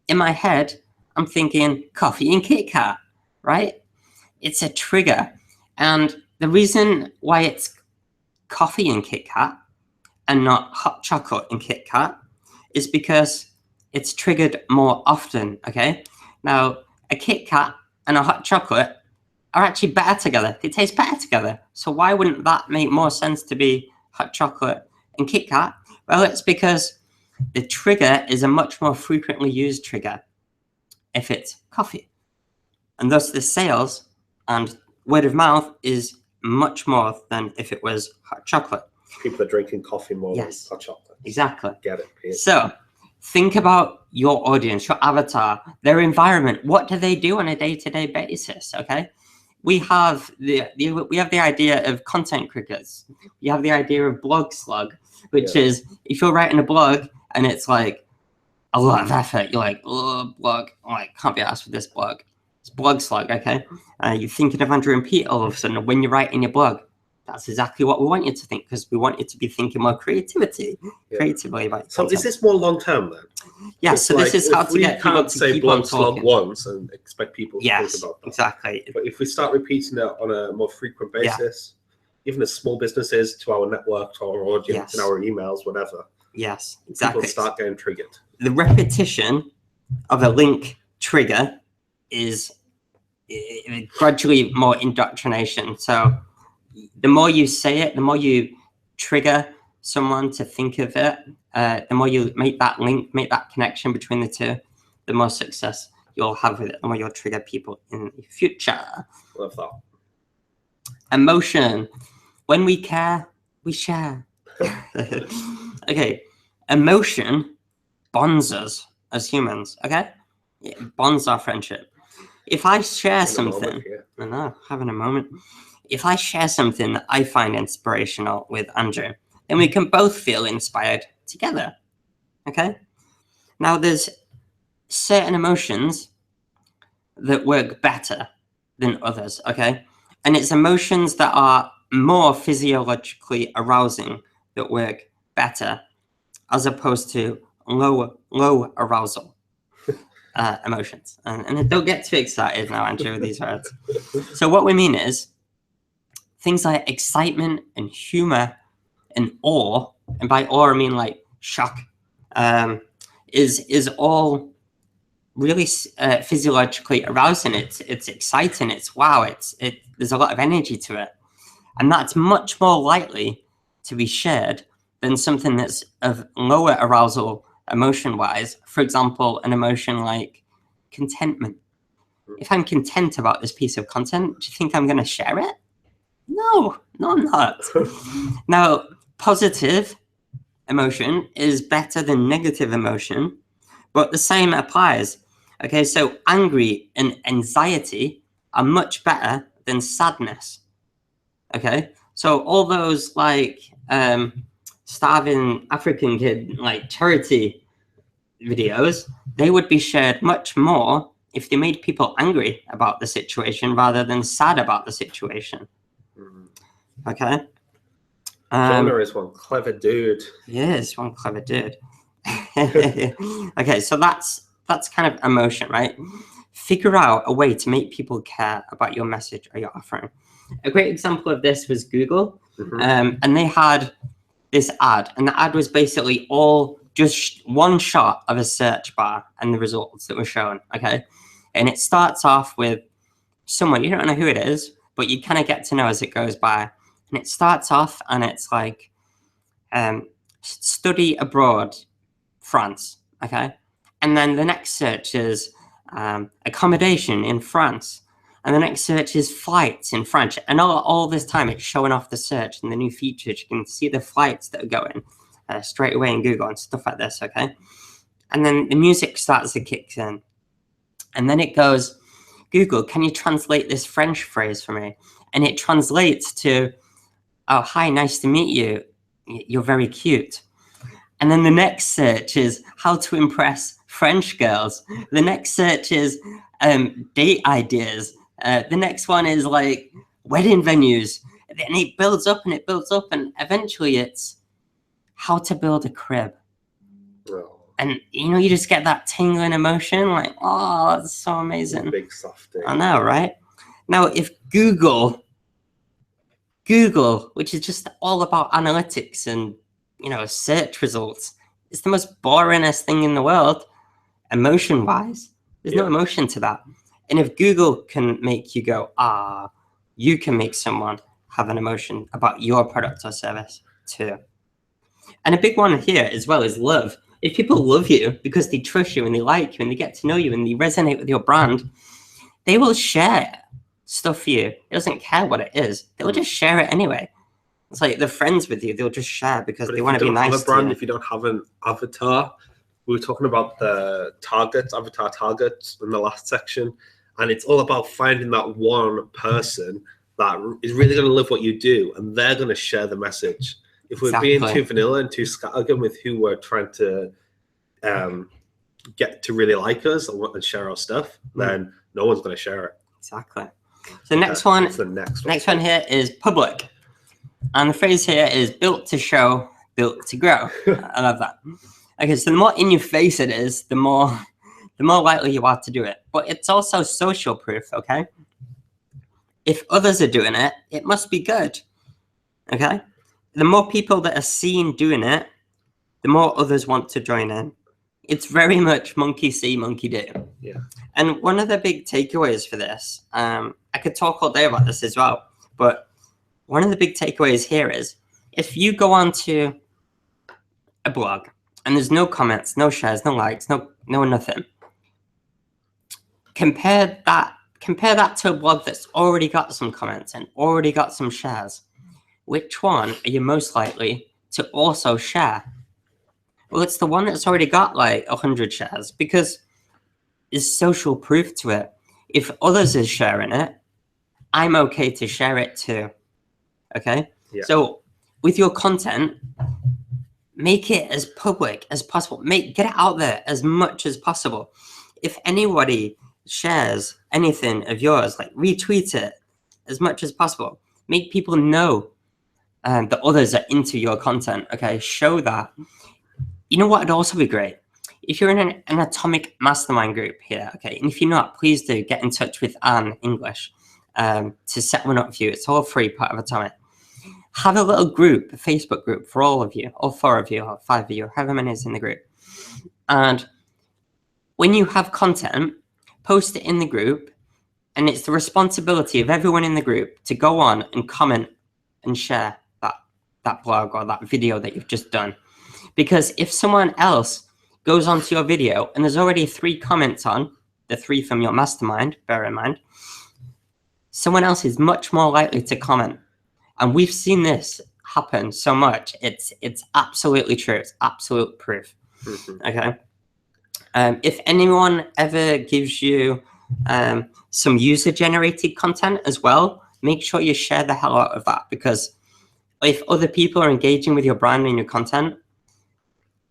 in my head, I'm thinking coffee and Kit Kat, right? It's a trigger. And the reason why it's coffee and Kit Kat and not hot chocolate and Kit Kat is because it's triggered more often, okay? Now, a Kit Kat and a hot chocolate are actually better together. They taste better together. So why wouldn't that make more sense to be hot chocolate and Kit Kat? Well, it's because the trigger is a much more frequently used trigger if it's coffee. And thus the sales and word of mouth is much more than if it was hot chocolate. People are drinking coffee more than hot chocolate. Exactly. Get it, Pete. So think about your audience, your avatar, their environment. What do they do on a day-to-day basis? Okay, we have the idea of content crickets. We have the idea of blog slug, which is if you're writing a blog and it's like a lot of effort, you're like, oh, blog, can't be asked for this blog. It's blog slug, okay? You're thinking of Andrew and Pete all of a sudden when you're writing your blog. That's exactly what we want you to think because we want you to be thinking more creatively about. So is this more long term then? Yeah. So this is how to get people to keep on talking. Once and expect people to think about that. Exactly. But if we start repeating it on a more frequent basis, even as small businesses, to our network, to our audience, and our emails, whatever. Yes, exactly. People start getting triggered. The repetition of a link trigger is gradually more indoctrination. So the more you say it, the more you trigger someone to think of it, the more you make that link, make that connection between the two, the more success you'll have with it, the more you'll trigger people in the future. Love that. Emotion. When we care, we share. Okay. Emotion bonds us as humans, okay? It bonds our friendship. If I share something, I know, having a moment. If I share something that I find inspirational with Andrew, then we can both feel inspired together, okay? Now, there's certain emotions that work better than others, okay? And it's emotions that are more physiologically arousing that work better as opposed to low arousal emotions. And don't get too excited now, Andrew, with these words. So what we mean is things like excitement and humor and awe, and by awe I mean like shock, is all really physiologically arousing. It's exciting. It's wow. There's a lot of energy to it, and that's much more likely to be shared than something that's of lower arousal emotion-wise. For example, an emotion like contentment. If I'm content about this piece of content, do you think I'm going to share it? No, I'm not. Now, positive emotion is better than negative emotion, but the same applies. Okay, so angry and anxiety are much better than sadness. Okay, so all those like starving African kid like charity videos, they would be shared much more if they made people angry about the situation rather than sad about the situation. Okay. Jonah is one clever dude. Yes, one clever dude. Okay, so that's kind of emotion, right? Figure out a way to make people care about your message or your offering. A great example of this was Google, and they had this ad, and the ad was basically all just one shot of a search bar and the results that were shown. Okay, and it starts off with someone, you don't know who it is, but you kind of get to know as it goes by. And it starts off and it's like study abroad, France, okay? And then the next search is accommodation in France. And the next search is flights in French. And all this time it's showing off the search and the new features. You can see the flights that are going straight away in Google and stuff like this, okay? And then the music starts to kick in. And then it goes, Google, can you translate this French phrase for me? And it translates to, oh, hi, nice to meet you. You're very cute. And then the next search is how to impress French girls. The next search is date ideas. The next one is like wedding venues. And it builds up and it builds up. And eventually it's how to build a crib. Oh. And, you know, you just get that tingling emotion like, oh, that's so amazing. Big softy. I know, right? Now, if Google, which is just all about analytics and, you know, search results, is the most boringest thing in the world, emotion-wise. There's no emotion to that. And if Google can make you go, you can make someone have an emotion about your product or service too. And a big one here as well is love. If people love you because they trust you and they like you and they get to know you and they resonate with your brand, they will share stuff for you. It doesn't care what it is. They'll just share it anyway. It's like they're friends with you. They'll just share because they want to be nice to you. If you don't have an avatar, we were talking about the avatar targets in the last section, and it's all about finding that one person that is really going to love what you do, and they're going to share the message. If we're being too vanilla and too scattergun with who we're trying to get to really like us and share our stuff, then no one's going to share it. Exactly. So the next one, the next one here is public. And the phrase here is built to show, built to grow. I love that. Okay, so the more in your face it is, the more likely you are to do it. But it's also social proof, okay? If others are doing it, it must be good, okay? The more people that are seen doing it, the more others want to join in. It's very much monkey see, monkey do. Yeah. And one of the big takeaways for this, I could talk all day about this as well, but one of the big takeaways here is if you go onto a blog and there's no comments, no shares, no likes, no nothing, compare that to a blog that's already got some comments and already got some shares. Which one are you most likely to also share? Well, it's the one that's already got like 100 shares because there's social proof to it. If others are sharing it, I'm okay to share it too. Okay? Yeah. So with your content, make it as public as possible. Get it out there as much as possible. If anybody shares anything of yours, like retweet it as much as possible. Make people know the others are into your content. Okay, show that. You know what would also be great? If you're in an atomic mastermind group here, okay, and if you're not, please do get in touch with Anne English to set one up for you. It's all free, part of Atomic. Have a little group, a Facebook group for all of you, all 4 of you, or 5 of you, however many is in the group. And when you have content, post it in the group, and it's the responsibility of everyone in the group to go on and comment and share that blog or that video that you've just done. Because if someone else goes onto your video and there's already 3 comments on, the 3 from your mastermind, bear in mind, someone else is much more likely to comment. And we've seen this happen so much. It's absolutely true. It's absolute proof. Okay. If anyone ever gives you some user-generated content as well, make sure you share the hell out of that, because if other people are engaging with your brand and your content,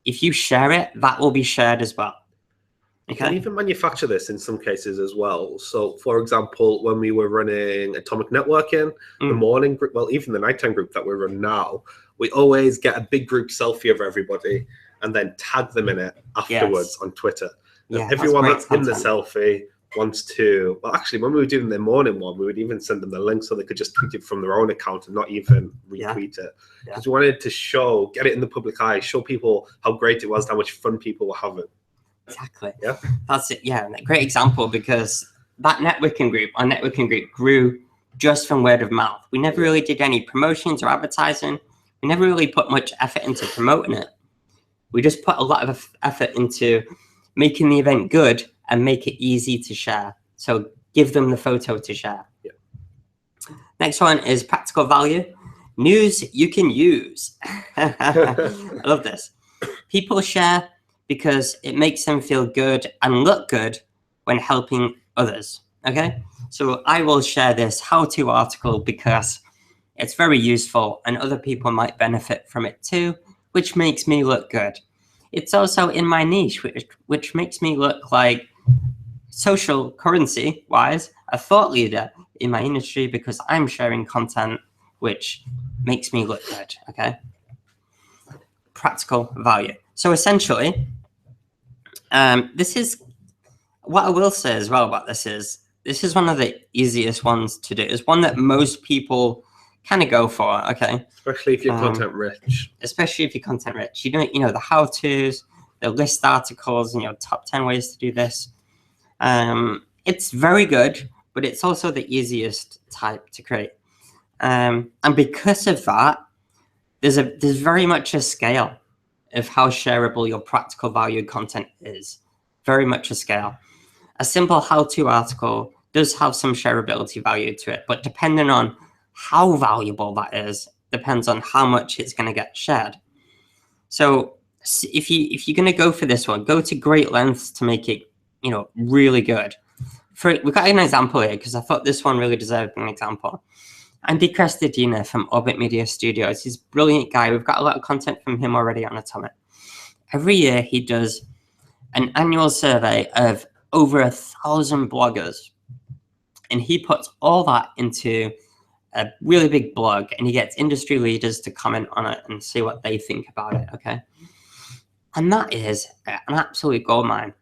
if you share it, that will be shared as well. You can even manufacture this in some cases as well. So, for example, when we were running Atomic Networking, the morning group, well, even the nighttime group that we run now, we always get a big group selfie of everybody and then tag them in it afterwards on Twitter. And everyone that's in the selfie wants to, well, actually, when we were doing the morning one, we would even send them the link so they could just tweet it from their own account and not even retweet it. Because we wanted to get it in the public eye, show people how great it was, how much fun people were having. Exactly. Yeah. That's it. Yeah. A great example, because that networking group, our networking group, grew just from word of mouth. We never really did any promotions or advertising. We never really put much effort into promoting it. We just put a lot of effort into making the event good and make it easy to share. So give them the photo to share. Yeah. Next one is practical value. News you can use. I love this. People share because it makes them feel good and look good when helping others. Okay, so I will share this how-to article because it's very useful and other people might benefit from it too, which makes me look good. It's also in my niche, which makes me look like social currency wise, a thought leader in my industry because I'm sharing content which makes me look good. Okay, practical value. So essentially, this is what I will say as well about this is one of the easiest ones to do. It's one that most people kind of go for. Okay, especially if you're content rich. Especially if you're content rich, you know the how-tos, the list articles, top 10 ways to do this. It's very good, but it's also the easiest type to create. And because of that, there's very much a scale of how shareable your practical value content is. Very much a scale. A simple how-to article does have some shareability value to it, but depending on how valuable that is, depends on how much it's going to get shared. So if you're going to go for this one, go to great lengths to make it, really good. We've got an example here because I thought this one really deserved an example. Andy Crestodina from Orbit Media Studios. He's a brilliant guy. We've got a lot of content from him already on Atomic. Every year he does an annual survey of over 1,000 bloggers. And he puts all that into a really big blog and he gets industry leaders to comment on it and see what they think about it, okay? And that is an absolute goldmine.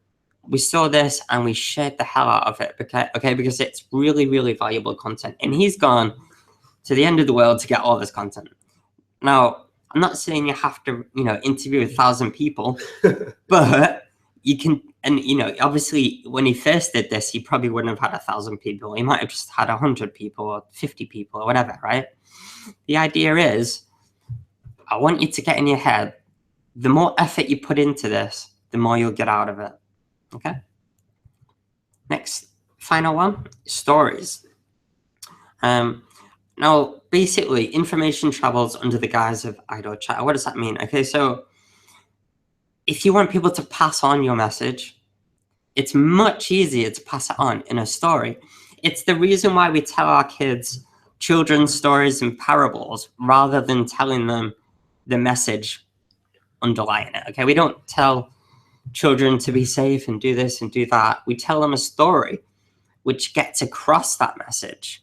We saw this and we shared the hell out of it, okay? Because it's really, really valuable content. And he's gone to the end of the world to get all this content. Now, I'm not saying you have to, interview 1,000 people, but you can, and, obviously when he first did this, he probably wouldn't have had 1,000 people. He might have just had 100 people or 50 people or whatever, right? The idea is, I want you to get in your head, the more effort you put into this, the more you'll get out of it, okay? Next, final one, stories. Now, basically, information travels under the guise of idle chat. What does that mean? Okay, so if you want people to pass on your message, it's much easier to pass it on in a story. It's the reason why we tell our kids children's stories and parables rather than telling them the message underlying it. Okay, we don't tell children to be safe and do this and do that. We tell them a story which gets across that message.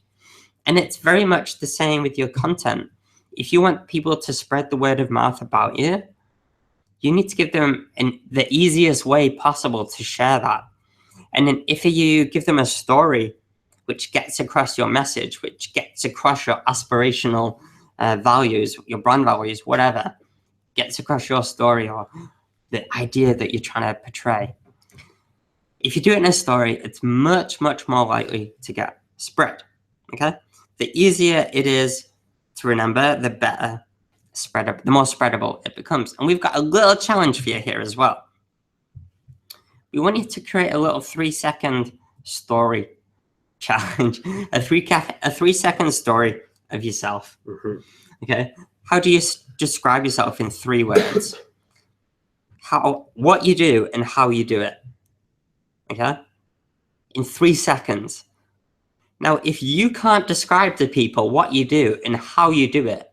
And it's very much the same with your content. if you want people to spread the word of mouth about you, you need to give them the easiest way possible to share that. And then if you give them a story which gets across your message, which gets across your aspirational values, your brand values, whatever, gets across your story or the idea that you're trying to portray. If you do it in a story, it's much, much more likely to get spread, okay? The easier it is to remember, the better the more spreadable it becomes. And we've got a little challenge for you here as well. We want you to create a little 3-second story challenge, a 3-second story of yourself. Okay, how do you describe yourself in 3 words? What you do and how you do it. Okay, in 3 seconds. Now, if you can't describe to people what you do and how you do it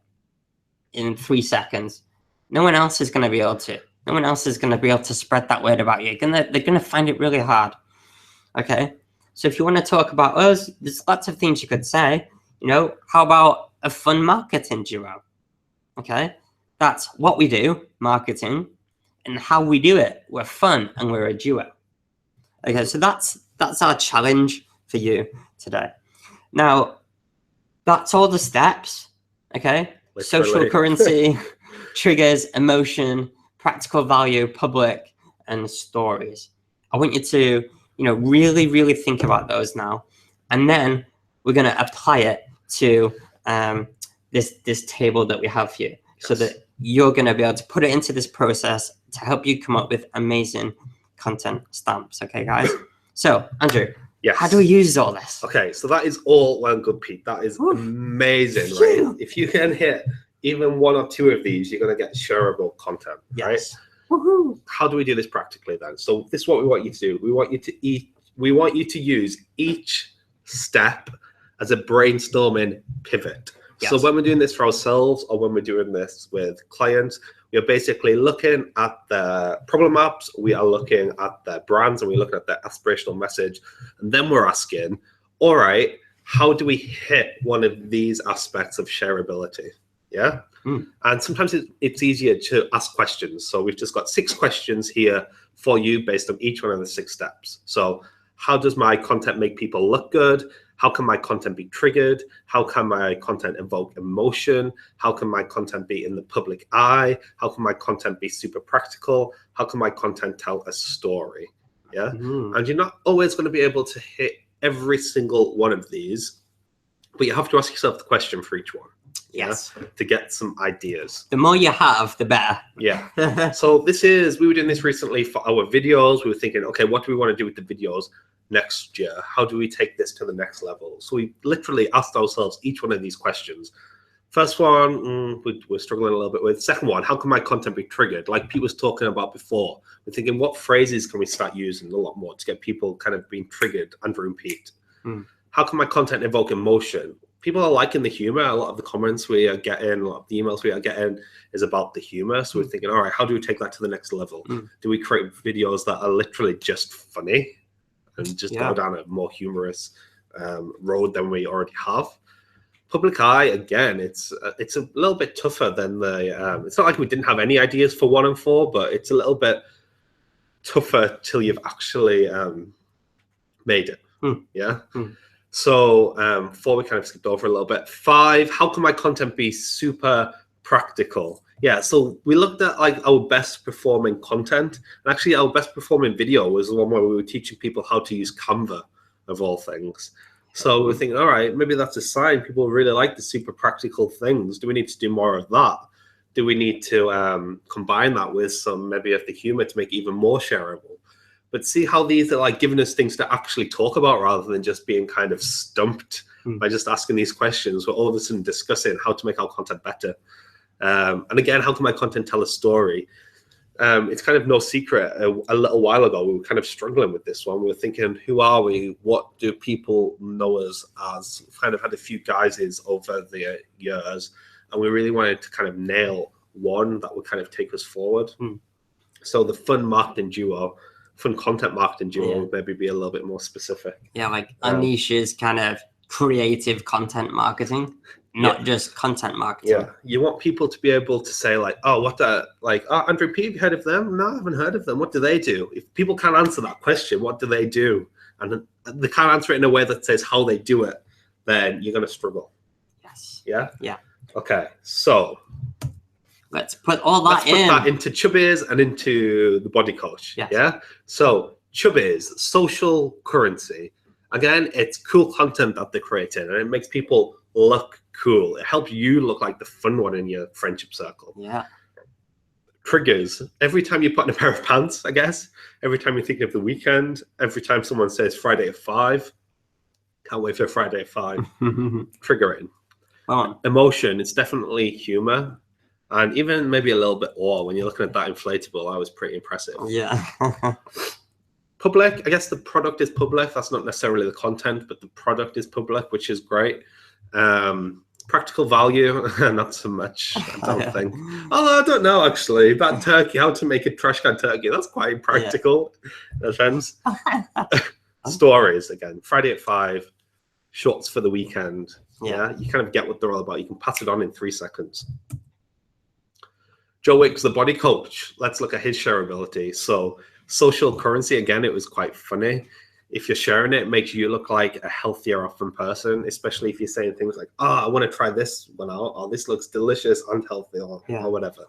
in 3 seconds, no one else is going to be able to. No one else is going to be able to spread that word about you. They're going to find it really hard. Okay, so if you want to talk about us, there's lots of things you could say. You know, how about a fun marketing duo? Okay, that's what we do, marketing, and how we do it. We're fun and we're a duo. Okay, so that's our challenge for you today. Now, that's all the steps. Okay, social currency, triggers, emotion, practical value, public, and stories. I want you to, really, really think about those now, and then we're going to apply it to this table that we have here, so that you're going to be able to put it into this process to help you come up with amazing content stamps. Okay, guys. So, Andrew, how do we use all this? Okay, so that is all well and good, Pete. That is amazing, right? If you can hit even 1 or 2 of these, you're going to get shareable content, right? Woohoo! How do we do this practically then? So this is what we want you to do. We want you to use each step as a brainstorming pivot. Yes. So when we're doing this for ourselves or when we're doing this with clients, we are basically looking at the problem maps, we are looking at the brands, and we're looking at the aspirational message. And then we're asking, all right, how do we hit one of these aspects of shareability? Yeah. And sometimes it's easier to ask questions. So we've just got 6 questions here for you based on each one of the 6 steps. So how does my content make people look good? How can my content be triggered? How can my content evoke emotion? How can my content be in the public eye? How can my content be super practical? How can my content tell a story? Yeah. And you're not always going to be able to hit every single one of these, but you have to ask yourself the question for each one. Yes. To get some ideas. The more you have, the better. Yeah. So we were doing this recently for our videos. We were thinking, okay, what do we want to do with the videos next year? How do we take this to the next level? So we literally asked ourselves each one of these questions. First one, we're struggling a little bit with. Second one, how can my content be triggered? Like Pete was talking about before, we're thinking, what phrases can we start using a lot more to get people kind of being triggered, Andrew and Pete? How can my content evoke emotion? People are liking the humor. A lot of the comments we are getting, a lot of the emails we are getting is about the humor. So we're thinking, all right, how do we take that to the next level? Do we create videos that are literally just funny and just go down a more humorous road than we already have? Public eye, again, it's a little bit tougher than the, it's not like we didn't have any ideas for 1 and 4, but it's a little bit tougher till you've actually made it. Yeah. So 4 we kind of skipped over a little bit. 5, how can my content be super practical? Yeah, so we looked at like our best performing content, and actually our best performing video was the one where we were teaching people how to use Canva, of all things. So we're thinking, all right, maybe that's a sign people really like the super practical things. Do we need to do more of that? Do we need to combine that with some maybe of the humor to make it even more shareable? But see how these are like giving us things to actually talk about rather than just being kind of stumped by just asking these questions. We're all of a sudden discussing how to make our content better. And again, how can my content tell a story? It's kind of no secret. A little while ago, we were kind of struggling with this one. We were thinking, who are we? What do people know us as? We've kind of had a few guises over the years, and we really wanted to kind of nail one that would kind of take us forward. So the fun content marketing duo would maybe be a little bit more specific. Yeah, like our niche is kind of creative content marketing. not just content marketing. Yeah, you want people to be able to say like, oh, Andrew P, have you heard of them? No, I haven't heard of them. What do they do? If people can't answer that question, what do they do? And they can't answer it in a way that says how they do it, then you're going to struggle. Yes. Yeah? Yeah. Okay, so let's put all that Put that into Chubbies and into the body coach. Yes. Yeah? So Chubbies, social currency. Again, it's cool content that they're creating, and it makes people look cool. It helps you look like the fun one in your friendship circle. Yeah. Triggers. Every time you put on a pair of pants, I guess. Every time you're thinking of the weekend. Every time someone says Friday at 5. Can't wait for Friday at 5. Triggering. Emotion. It's definitely humor. And even maybe a little bit awe. When you're looking at that inflatable, that was pretty impressive. Yeah. Public. I guess the product is public. That's not necessarily the content, but the product is public, which is great. Practical value, not so much, I don't think. Although I don't know, actually. That turkey, how to make a trash can turkey, that's quite practical in a sense. Stories, again, Friday at 5, shorts for the weekend. Yeah, you kind of get what they're all about. You can pass it on in 3 seconds. Joe Wicks, the body coach. Let's look at his shareability. So social currency, again, it was quite funny. If you're sharing it, it makes you look like a healthier, often person, especially if you're saying things like, oh, I want to try this one out, or this looks delicious, unhealthy, or whatever.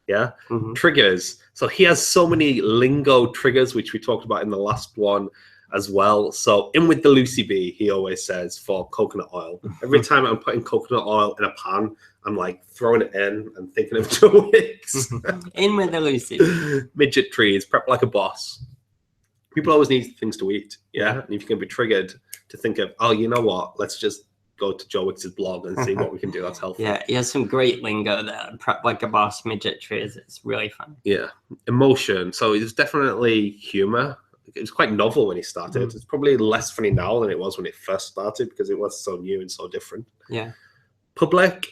Yeah. Triggers. So he has so many lingo triggers, which we talked about in the last one as well. So in with the Lucy B, he always says, for coconut oil. Every time I'm putting coconut oil in a pan, I'm like throwing it in and thinking of Joe Wicks. In with the Lucy. Midget trees, prep like a boss. People always need things to eat, yeah? And if you can be triggered to think of, oh, you know what? Let's just go to Joe Wicks' blog and see what we can do that's healthy. Yeah, he has some great lingo there. Prep like a boss, midget trees. It's really fun. Yeah. Emotion. So it's definitely humor. It was quite novel when he started. It's probably less funny now than it was when it first started because it was so new and so different. Yeah. Public.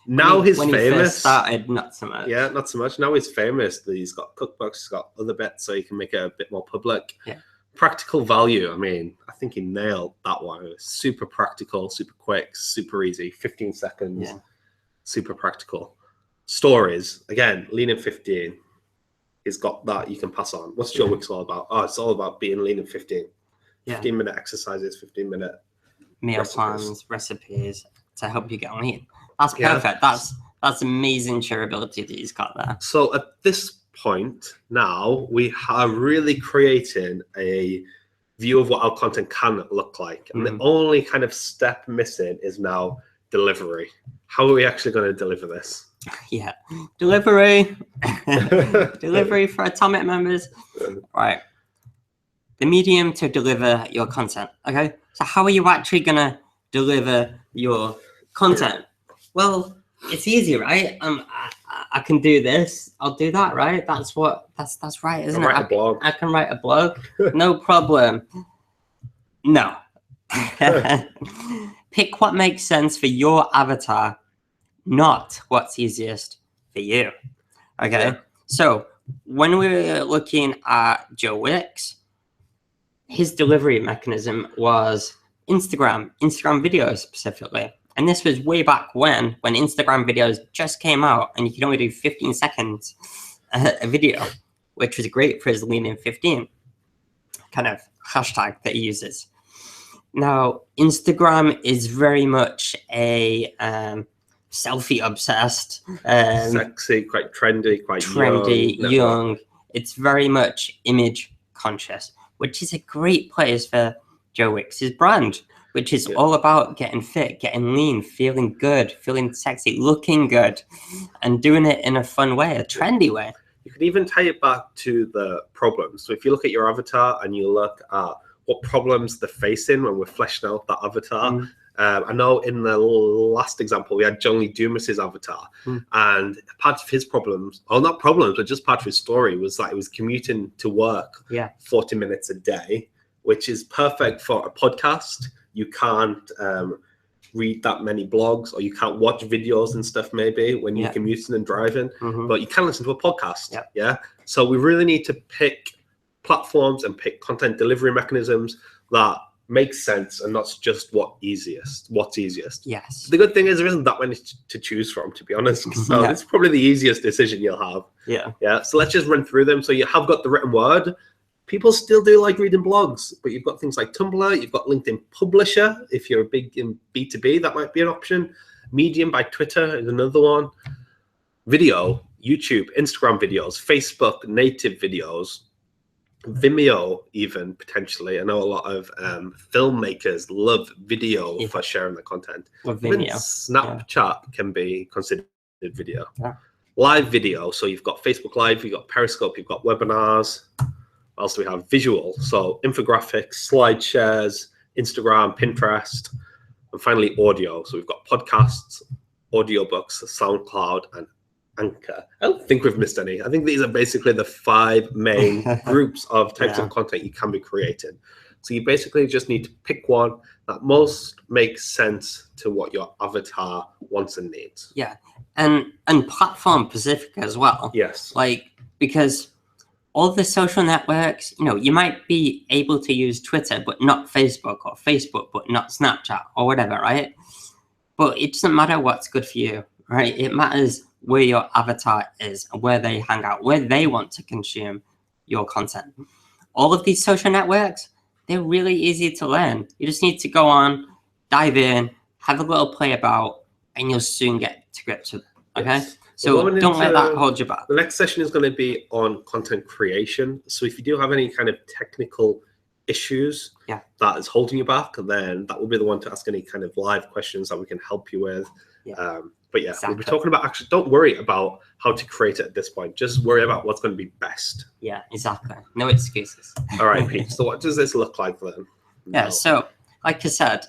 Now he's famous. When he first started, not so much. Yeah, not so much. Now he's famous. He's got cookbooks, he's got other bits, so you can make it a bit more public. Yeah. Practical value. I mean, I think he nailed that one. It was super practical, super quick, super easy. 15 seconds. Yeah. Super practical. Stories. Again, lean in 15. He's got that you can pass on. What's Joe Wicks all about? Oh, it's all about being lean in 15. 15-minute exercises, 15-minute meal plans, recipes to help you get lean. That's perfect. That's amazing shareability that he's got there. So at this point now, we are really creating a view of what our content can look like. And the only kind of step missing is now delivery. How are we actually going to deliver this? Yeah, delivery. Delivery for Atomic members. Right. The medium to deliver your content. Okay. So how are you actually going to deliver your content? Well, it's easy, right? I can do this. I'll do that, right? That's right, isn't it? I can write a blog. No problem. No. Pick what makes sense for your avatar, not what's easiest for you. Okay? Yeah. So when we're looking at Joe Wicks, his delivery mechanism was Instagram videos specifically. And this was way back when Instagram videos just came out and you could only do 15 seconds a video, which was great for his lean in 15 kind of hashtag that he uses. Now, Instagram is very much a selfie obsessed. Sexy, quite trendy, young. It's very much image conscious, which is a great place for Joe Wicks' brand, which is all about getting fit, getting lean, feeling good, feeling sexy, looking good, and doing it in a fun way, a trendy way. You can even tie it back to the problems. So if you look at your avatar and you look at what problems they're facing when we're fleshing out that avatar. I know in the last example, we had John Lee Dumas's avatar, and part of his problems, or not problems, but just part of his story was that he was commuting to work 40 minutes a day, which is perfect for a podcast. You can't read that many blogs, or you can't watch videos and stuff maybe when you're commuting and driving, but you can listen to a podcast. So we really need to pick platforms and pick content delivery mechanisms that makes sense and not just what's easiest. Yes. The good thing is there isn't that many to choose from, to be honest. So it's probably the easiest decision you'll have. Yeah. So let's just run through them. So you have got the written word. People still do like reading blogs, but you've got things like Tumblr, you've got LinkedIn Publisher. If you're big in B2B, that might be an option. Medium by Twitter is another one. Video, YouTube, Instagram videos, Facebook, native videos, Vimeo even potentially. I know a lot of filmmakers love video for sharing their content. Even Snapchat can be considered video. Live video, so you've got Facebook Live, you've got Periscope, you've got webinars. Also, we have visual, so infographics, slide shares, Instagram, Pinterest, and finally audio. So we've got podcasts, audiobooks, SoundCloud, and Anchor. I don't think we've missed any. I think these are basically the 5 main groups of types of content you can be creating. So you basically just need to pick one that most makes sense to what your avatar wants and needs. Yeah, and platform specific as well. Yes. Like, because all the social networks, you might be able to use Twitter, but not Facebook, or Facebook, but not Snapchat, or whatever, right? But it doesn't matter what's good for you, right? It matters where your avatar is, and where they hang out, where they want to consume your content. All of these social networks, they're really easy to learn. You just need to go on, dive in, have a little play about, and you'll soon get to grips with it, okay? Yes. So don't let that hold you back. The next session is going to be on content creation. So if you do have any kind of technical issues that is holding you back, then that will be the one to ask any kind of live questions that we can help you with. But yeah, we'll be talking about, actually, don't worry about how to create it at this point. Just worry about what's going to be best. Yeah, exactly. No excuses. All right, Pete. So what does this look like then? Yeah, so like I said,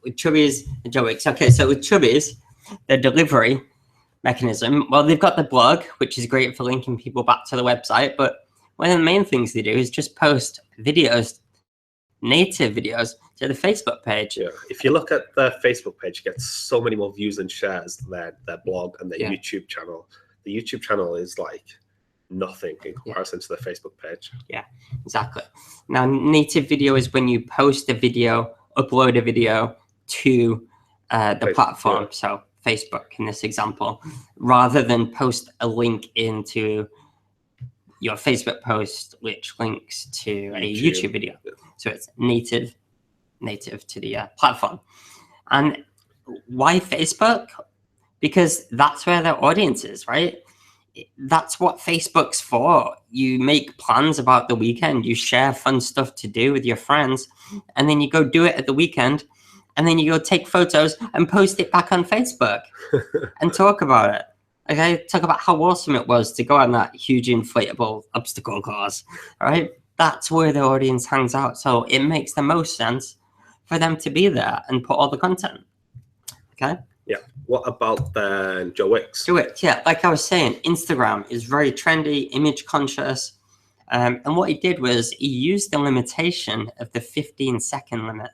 with Chubby's and Joe Wicks. Okay, so with Chubby's, the delivery mechanism, well, they've got the blog, which is great for linking people back to the website. But one of the main things they do is just post videos, native videos, to the Facebook page. Yeah, if you look at their Facebook page, it gets so many more views and shares than their blog and their YouTube channel. The YouTube channel is like nothing in comparison to the Facebook page. Yeah, exactly. Now, native video is when you post a video, upload a video to the platform. So Facebook in this example, rather than post a link into your Facebook post, which links to a YouTube video. So it's native to the platform. And why Facebook? Because that's where their audience is, right? That's what Facebook's for. You make plans about the weekend, you share fun stuff to do with your friends, and then you go do it at the weekend, and then you go take photos and post it back on Facebook and talk about it. Okay, talk about how awesome it was to go on that huge inflatable obstacle course, right? That's where the audience hangs out. So it makes the most sense for them to be there and put all the content. Okay? Yeah. What about then Joe Wicks? Joe Wicks, yeah. Like I was saying, Instagram is very trendy, image conscious. And what he did was he used the limitation of the 15-second limit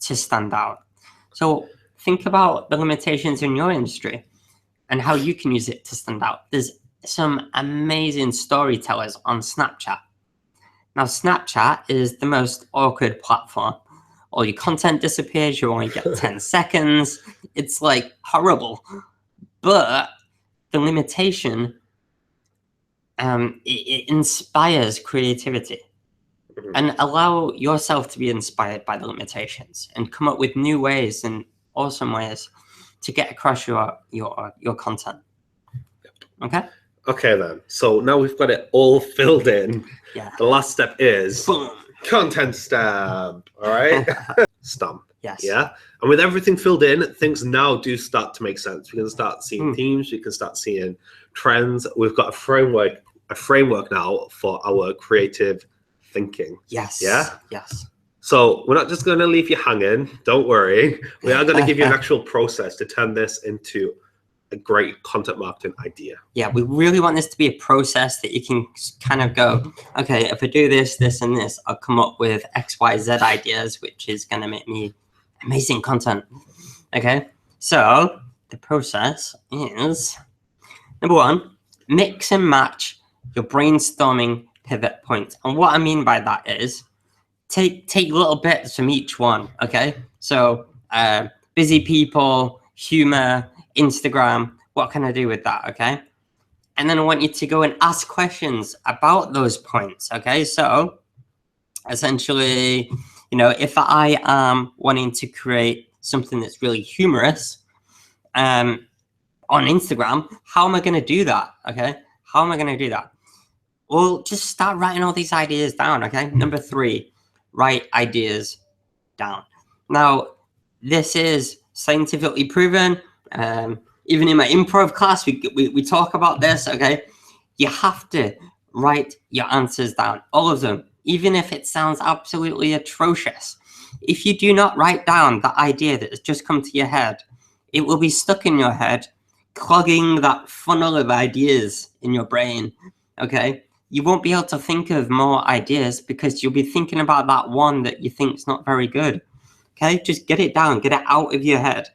to stand out. So think about the limitations in your industry and how you can use it to stand out. There's some amazing storytellers on Snapchat. Now, Snapchat is the most awkward platform. All your content disappears. You only get 10 seconds. It's like horrible. But the limitation, it inspires creativity. And allow yourself to be inspired by the limitations and come up with new ways and awesome ways to get across your content. Okay? Okay, then. So now we've got it all filled in. Yeah. The last step is boom. Content stamp. All right? Stamp. Yes. Yeah. And with everything filled in, things now do start to make sense. We can start seeing themes. We can start seeing trends. We've got a framework now for our creative thinking. Yes. Yeah? Yes. So we're not just going to leave you hanging. Don't worry. We are going to give you an actual process to turn this into a great content marketing idea. Yeah, we really want this to be a process that you can kind of go, okay, if I do this, this, and this, I'll come up with X, Y, Z ideas, which is going to make me amazing content. Okay, so the process is, number one, mix and match your brainstorming pivot points. And what I mean by that is take little bits from each one. Okay, so busy people, humor, Instagram. What can I do with that? Okay, and then I want you to go and ask questions about those points. Okay, so essentially, you know, if I am wanting to create something that's really humorous on Instagram, how am I going to do that? Okay, how am I going to do that? Well, just start writing all these ideas down. Okay, number 3, write ideas down. Now, this is scientifically proven. Even in my improv class, we talk about this. Okay, you have to write your answers down, all of them, even if it sounds absolutely atrocious. If you do not write down the idea that has just come to your head, it will be stuck in your head, clogging that funnel of ideas in your brain. Okay, you won't be able to think of more ideas because you'll be thinking about that one that you think is not very good. Okay, just get it down, get it out of your head.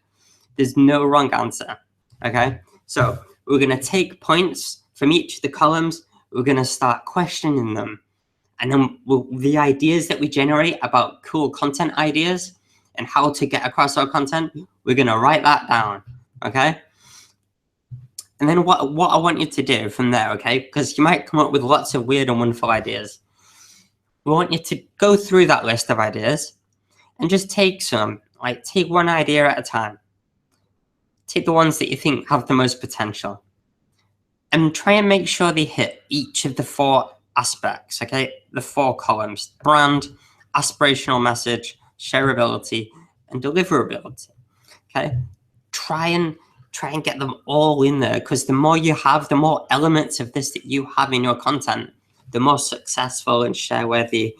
There's no wrong answer. Okay, so we're going to take points from each of the columns. We're going to start questioning them. And then the ideas that we generate about cool content ideas and how to get across our content, we're going to write that down. Okay, and then what I want you to do from there, okay, because you might come up with lots of weird and wonderful ideas. We want you to go through that list of ideas and just take some, like take one idea at a time. Take the ones that you think have the most potential and try and make sure they hit each of the 4 aspects, okay? The 4 columns: brand, aspirational message, shareability, and deliverability, okay? Try and get them all in there, because the more you have, the more elements of this that you have in your content, the more successful and share-worthy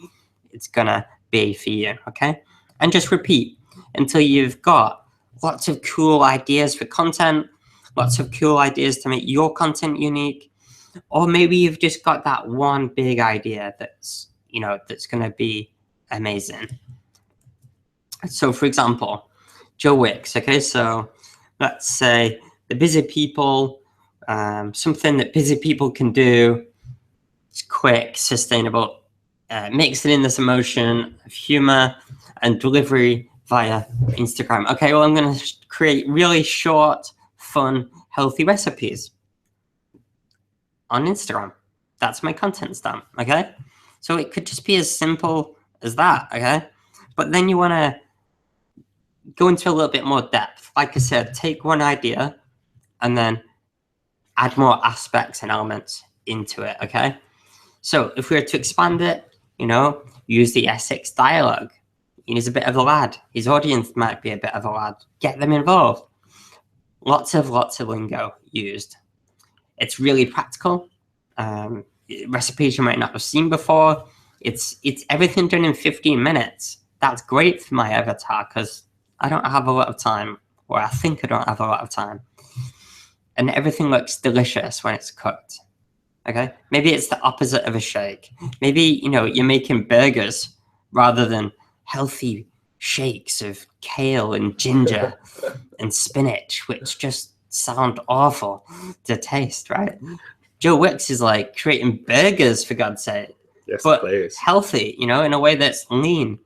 it's gonna be for you, okay? And just repeat until you've got lots of cool ideas for content, lots of cool ideas to make your content unique, or maybe you've just got that one big idea that's, you know, that's going to be amazing. So for example, Joe Wicks, okay, so let's say the busy people, something that busy people can do, it's quick, sustainable, mixed in this emotion of humor and delivery via Instagram. Okay, well, I'm going to create really short, fun, healthy recipes on Instagram. That's my content stamp, okay? So it could just be as simple as that, okay? But then you want to go into a little bit more depth. Like I said, take one idea and then add more aspects and elements into it, okay? So if we were to expand it, you know, use the Essex dialogue. He's a bit of a lad. His audience might be a bit of a lad. Get them involved. Lots of lingo used. It's really practical. Recipes you might not have seen before. It's everything done in 15 minutes. That's great for my avatar because I don't have a lot of time, or I think I don't have a lot of time. And everything looks delicious when it's cooked. Okay? Maybe it's the opposite of a shake. Maybe, you know, you're making burgers rather than healthy shakes of kale and ginger and spinach, which just sound awful to taste, right? Joe Wicks is like creating burgers, for God's sake, Yes, but please. healthy, you know, in a way that's lean.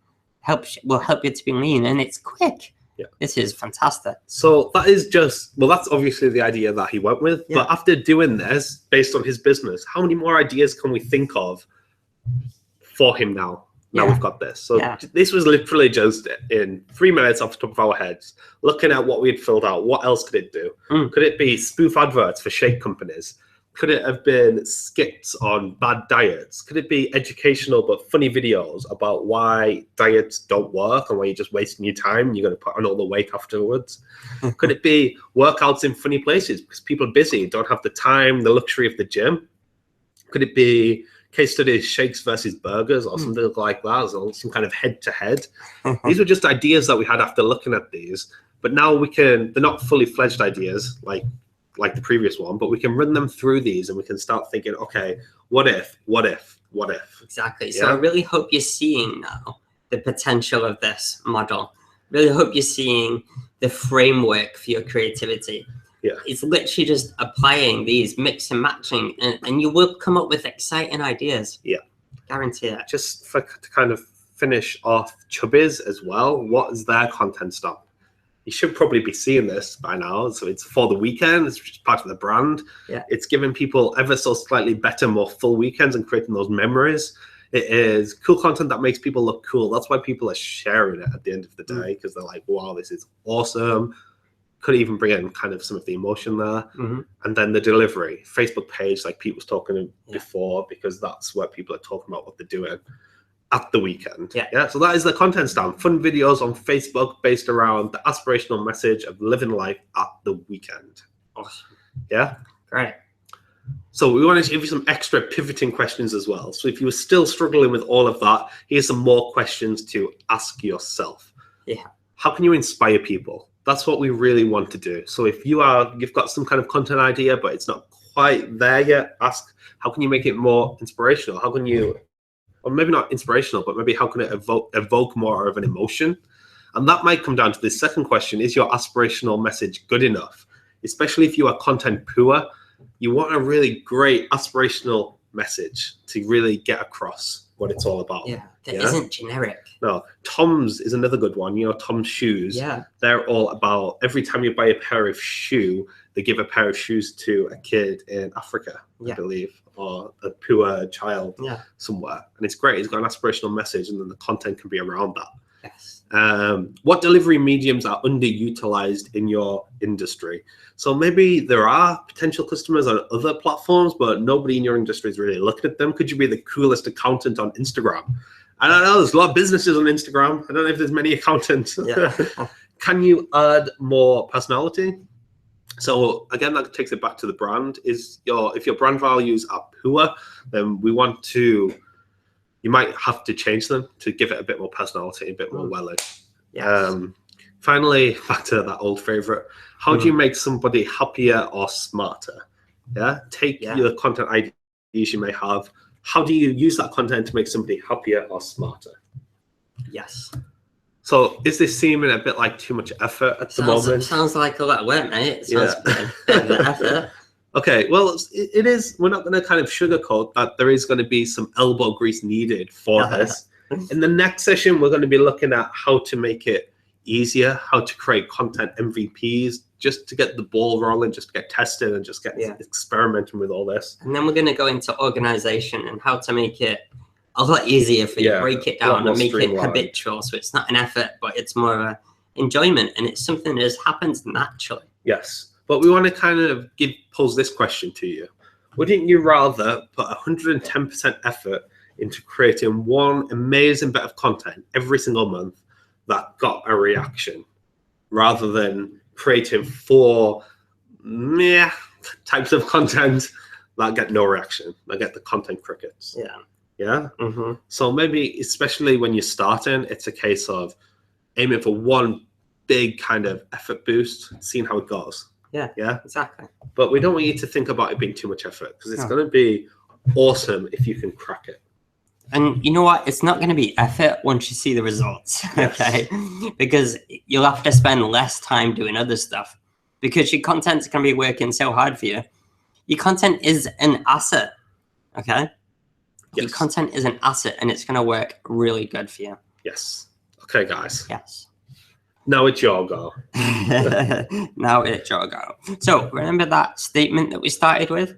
Will help you to be lean, and it's quick. Yeah. This is fantastic. So that is just, well, that's obviously the idea that he went with. Yeah. But after doing this, based on his business, how many more ideas can we think of for him now? Now Yeah. we've got this. So Yeah. this was literally just in 3 minutes off the top of our heads, looking at what we had filled out. What else could it do? Could it be spoof adverts for shake companies? Could it have been skits on bad diets? Could it be educational but funny videos about why diets don't work and why you're just wasting your time and you're going to put on all the weight afterwards? Could it be workouts in funny places because people are busy, don't have the time, the luxury of the gym? Could it be case studies, shakes versus burgers or something like that, or some kind of head-to-head? These were just ideas that we had after looking at these, but now we can, they're not fully fledged ideas like the previous one, but we can run them through these and we can start thinking, okay, what if? Exactly. Yeah. So I really hope you're seeing now the potential of this model. Really hope you're seeing the framework for your creativity. Yeah. It's literally just applying these, mix and matching, and you will come up with exciting ideas. Yeah. Guarantee it. Just to kind of finish off Chubbies as well. What is their content stamp? You should probably be seeing this by now. So it's for the weekend. It's just part of the brand. Yeah. It's giving people ever so slightly better, more full weekends and creating those memories. It is cool content that makes people look cool. That's why people are sharing it at the end of the day, because they're like, wow, this is awesome. Could even bring in kind of some of the emotion there. And then the delivery, Facebook page, like Pete was talking before, because that's where people are talking about what they're doing at the weekend. Yeah. So that is the content stamp. Fun videos on Facebook based around the aspirational message of living life at the weekend. Awesome. Yeah. Great. So we want to give you some extra pivoting questions as well. So if you were still struggling with all of that, here's some more questions to ask yourself. Yeah. How can you inspire people? That's what we really want to do. So if you've got some kind of content idea, but it's not quite there yet, ask, how can you make it more inspirational? How can you, or maybe not inspirational, but maybe how can it evoke more of an emotion? And that might come down to this second question: is your aspirational message good enough? Especially if you are content poor, you want a really great aspirational message to really get across what it's all about. Yeah, that isn't generic. No, Tom's is another good one. You know, Tom's shoes. Yeah. They're all about, every time you buy a pair of shoe, they give a pair of shoes to a kid in Africa, I believe, or a poor child somewhere. And it's great. It's got an aspirational message, and then the content can be around that. Yes. What delivery mediums are underutilized in your industry? So maybe there are potential customers on other platforms, but nobody in your industry is really looking at them. Could you be the coolest accountant on Instagram? I don't know. There's a lot of businesses on Instagram. I don't know if there's many accountants. Yeah. Can you add more personality? So again, that takes it back to the brand. If your brand values are poor, then you might have to change them to give it a bit more personality, a bit more welling. Yes. Finally, back to that old favorite. How do you make somebody happier or smarter? Yeah. Take your content ideas you may have. How do you use that content to make somebody happier or smarter? Yes. So is this seeming a bit like too much effort at the moment? Sounds like a lot of work, mate. It sounds a bit of effort. Okay, well, it is. We're not going to kind of sugarcoat that there is going to be some elbow grease needed for this. In the next session, we're going to be looking at how to make it easier, how to create content MVPs, just to get the ball rolling, just to get tested and just get experimenting with all this. And then we're going to go into organization and how to make it a lot easier for you, break it down and make it habitual. So it's not an effort, but it's more of an enjoyment, and it's something that just happens naturally. Yes. But we want to kind of pose this question to you. Wouldn't you rather put 110% effort into creating one amazing bit of content every single month that got a reaction, rather than creating 4 meh types of content that get no reaction, that get the content crickets? Yeah. Yeah? So maybe, especially when you're starting, it's a case of aiming for one big kind of effort boost, seeing how it goes. Yeah, exactly. But we don't want you to think about it being too much effort, because it's going to be awesome if you can crack it. And you know what? It's not going to be effort once you see the results, okay? Because you'll have to spend less time doing other stuff, because your content's going to be working so hard for you. Your content is an asset, okay? Your content is an asset, and it's going to work really good for you. Yes. Okay, guys. Yes. Now it's your go. Now it's your go. So remember that statement that we started with?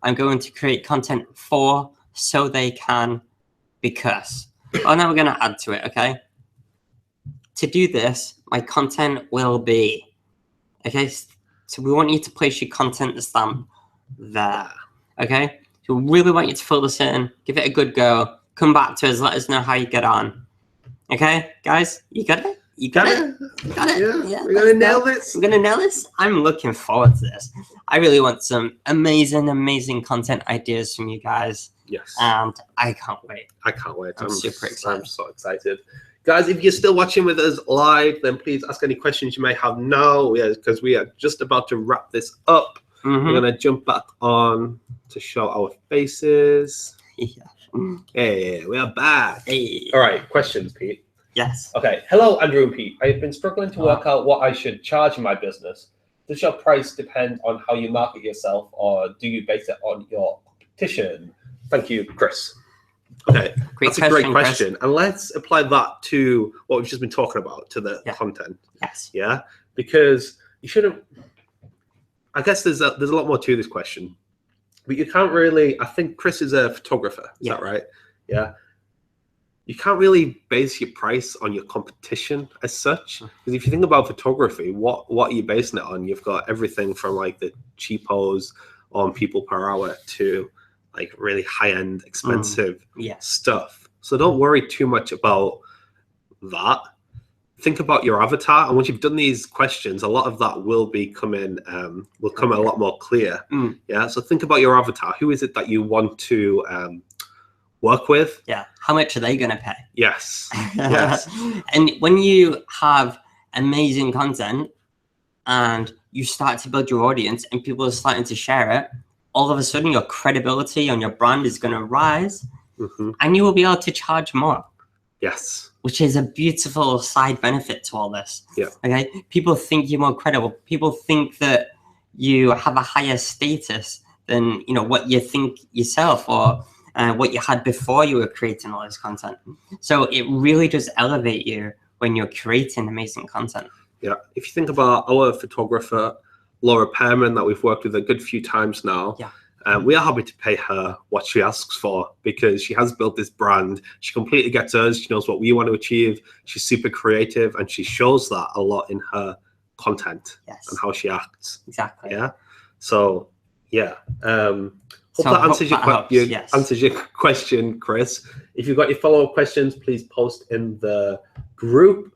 I'm going to create content for, so they can, because. Oh, now we're going to add to it, okay? To do this, my content will be, okay? So we want you to place your content stamp there, okay? So we really want you to fill this in, give it a good go, come back to us, let us know how you get on. Okay, guys, you got it? You got it? You got it? Yeah. We're going to nail this. We're going to nail this? I'm looking forward to this. I really want some amazing content ideas from you guys. Yes. And I can't wait. I can't wait. I'm super excited. I'm so excited. Guys, if you're still watching with us live, then please ask any questions you may have now, because we are just about to wrap this up. We're going to jump back on to show our faces. Hey, we are back. Hey. All right, questions, Pete. Yes. Okay. Hello, Andrew and Pete. I've been struggling to work out what I should charge in my business. Does your price depend on how you market yourself, or do you base it on your competition? Thank you, Chris. Okay, Great that's a great Chris. question. And let's apply that to what we've just been talking about, to the content. Yes. Yeah, because you shouldn't. I guess there's a lot more to this question, but you can't really. I think Chris is a photographer. Is that right? Yeah. You can't really base your price on your competition as such, because if you think about photography, what are you basing it on? You've got everything from like the cheapos on people per hour to like really high-end expensive stuff. So don't worry too much about that. Think about your avatar, and once you've done these questions, a lot of that will be coming will come a lot more clear. Yeah, so think about your avatar. Who is it that you want to work with? Yeah, how much are they going to pay? Yes. Yes. And when you have amazing content and you start to build your audience and people are starting to share it, all of a sudden your credibility on your brand is going to rise, and you will be able to charge more. Yes. Which is a beautiful side benefit to all this. Yeah. Okay. People think you're more credible. People think that you have a higher status than what you think yourself, or what you had before you were creating all this content. So it really does elevate you when you're creating amazing content. Yeah. If you think about our photographer, Laura Pearman, that we've worked with a good few times now, we are happy to pay her what she asks for, because she has built this brand. She completely gets us. She knows what we want to achieve. She's super creative, and she shows that a lot in her content and how she acts. Exactly. Yeah. So, yeah. Hope that answers your question, Chris. If you've got your follow-up questions, please post in the group.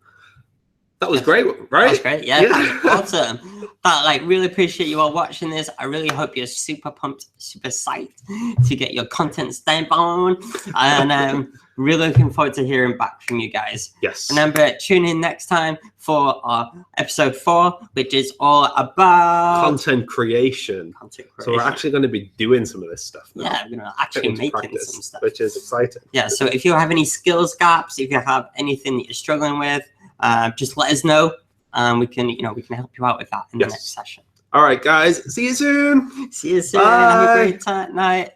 That was great, right? That was great, yeah. Awesome. But really appreciate you all watching this. I really hope you're super pumped, super psyched to get your content stamp on. And really looking forward to hearing back from you guys. Yes. Remember, tune in next time for our episode 4, which is all about content creation. So we're actually going to be doing some of this stuff now. Yeah, we're going to actually making some stuff. Which is exciting. Yeah, so if you have any skills gaps, if you have anything that you're struggling with, just let us know, and we can help you out with that in the next session. All right, guys. See you soon. See you soon. Have a great night.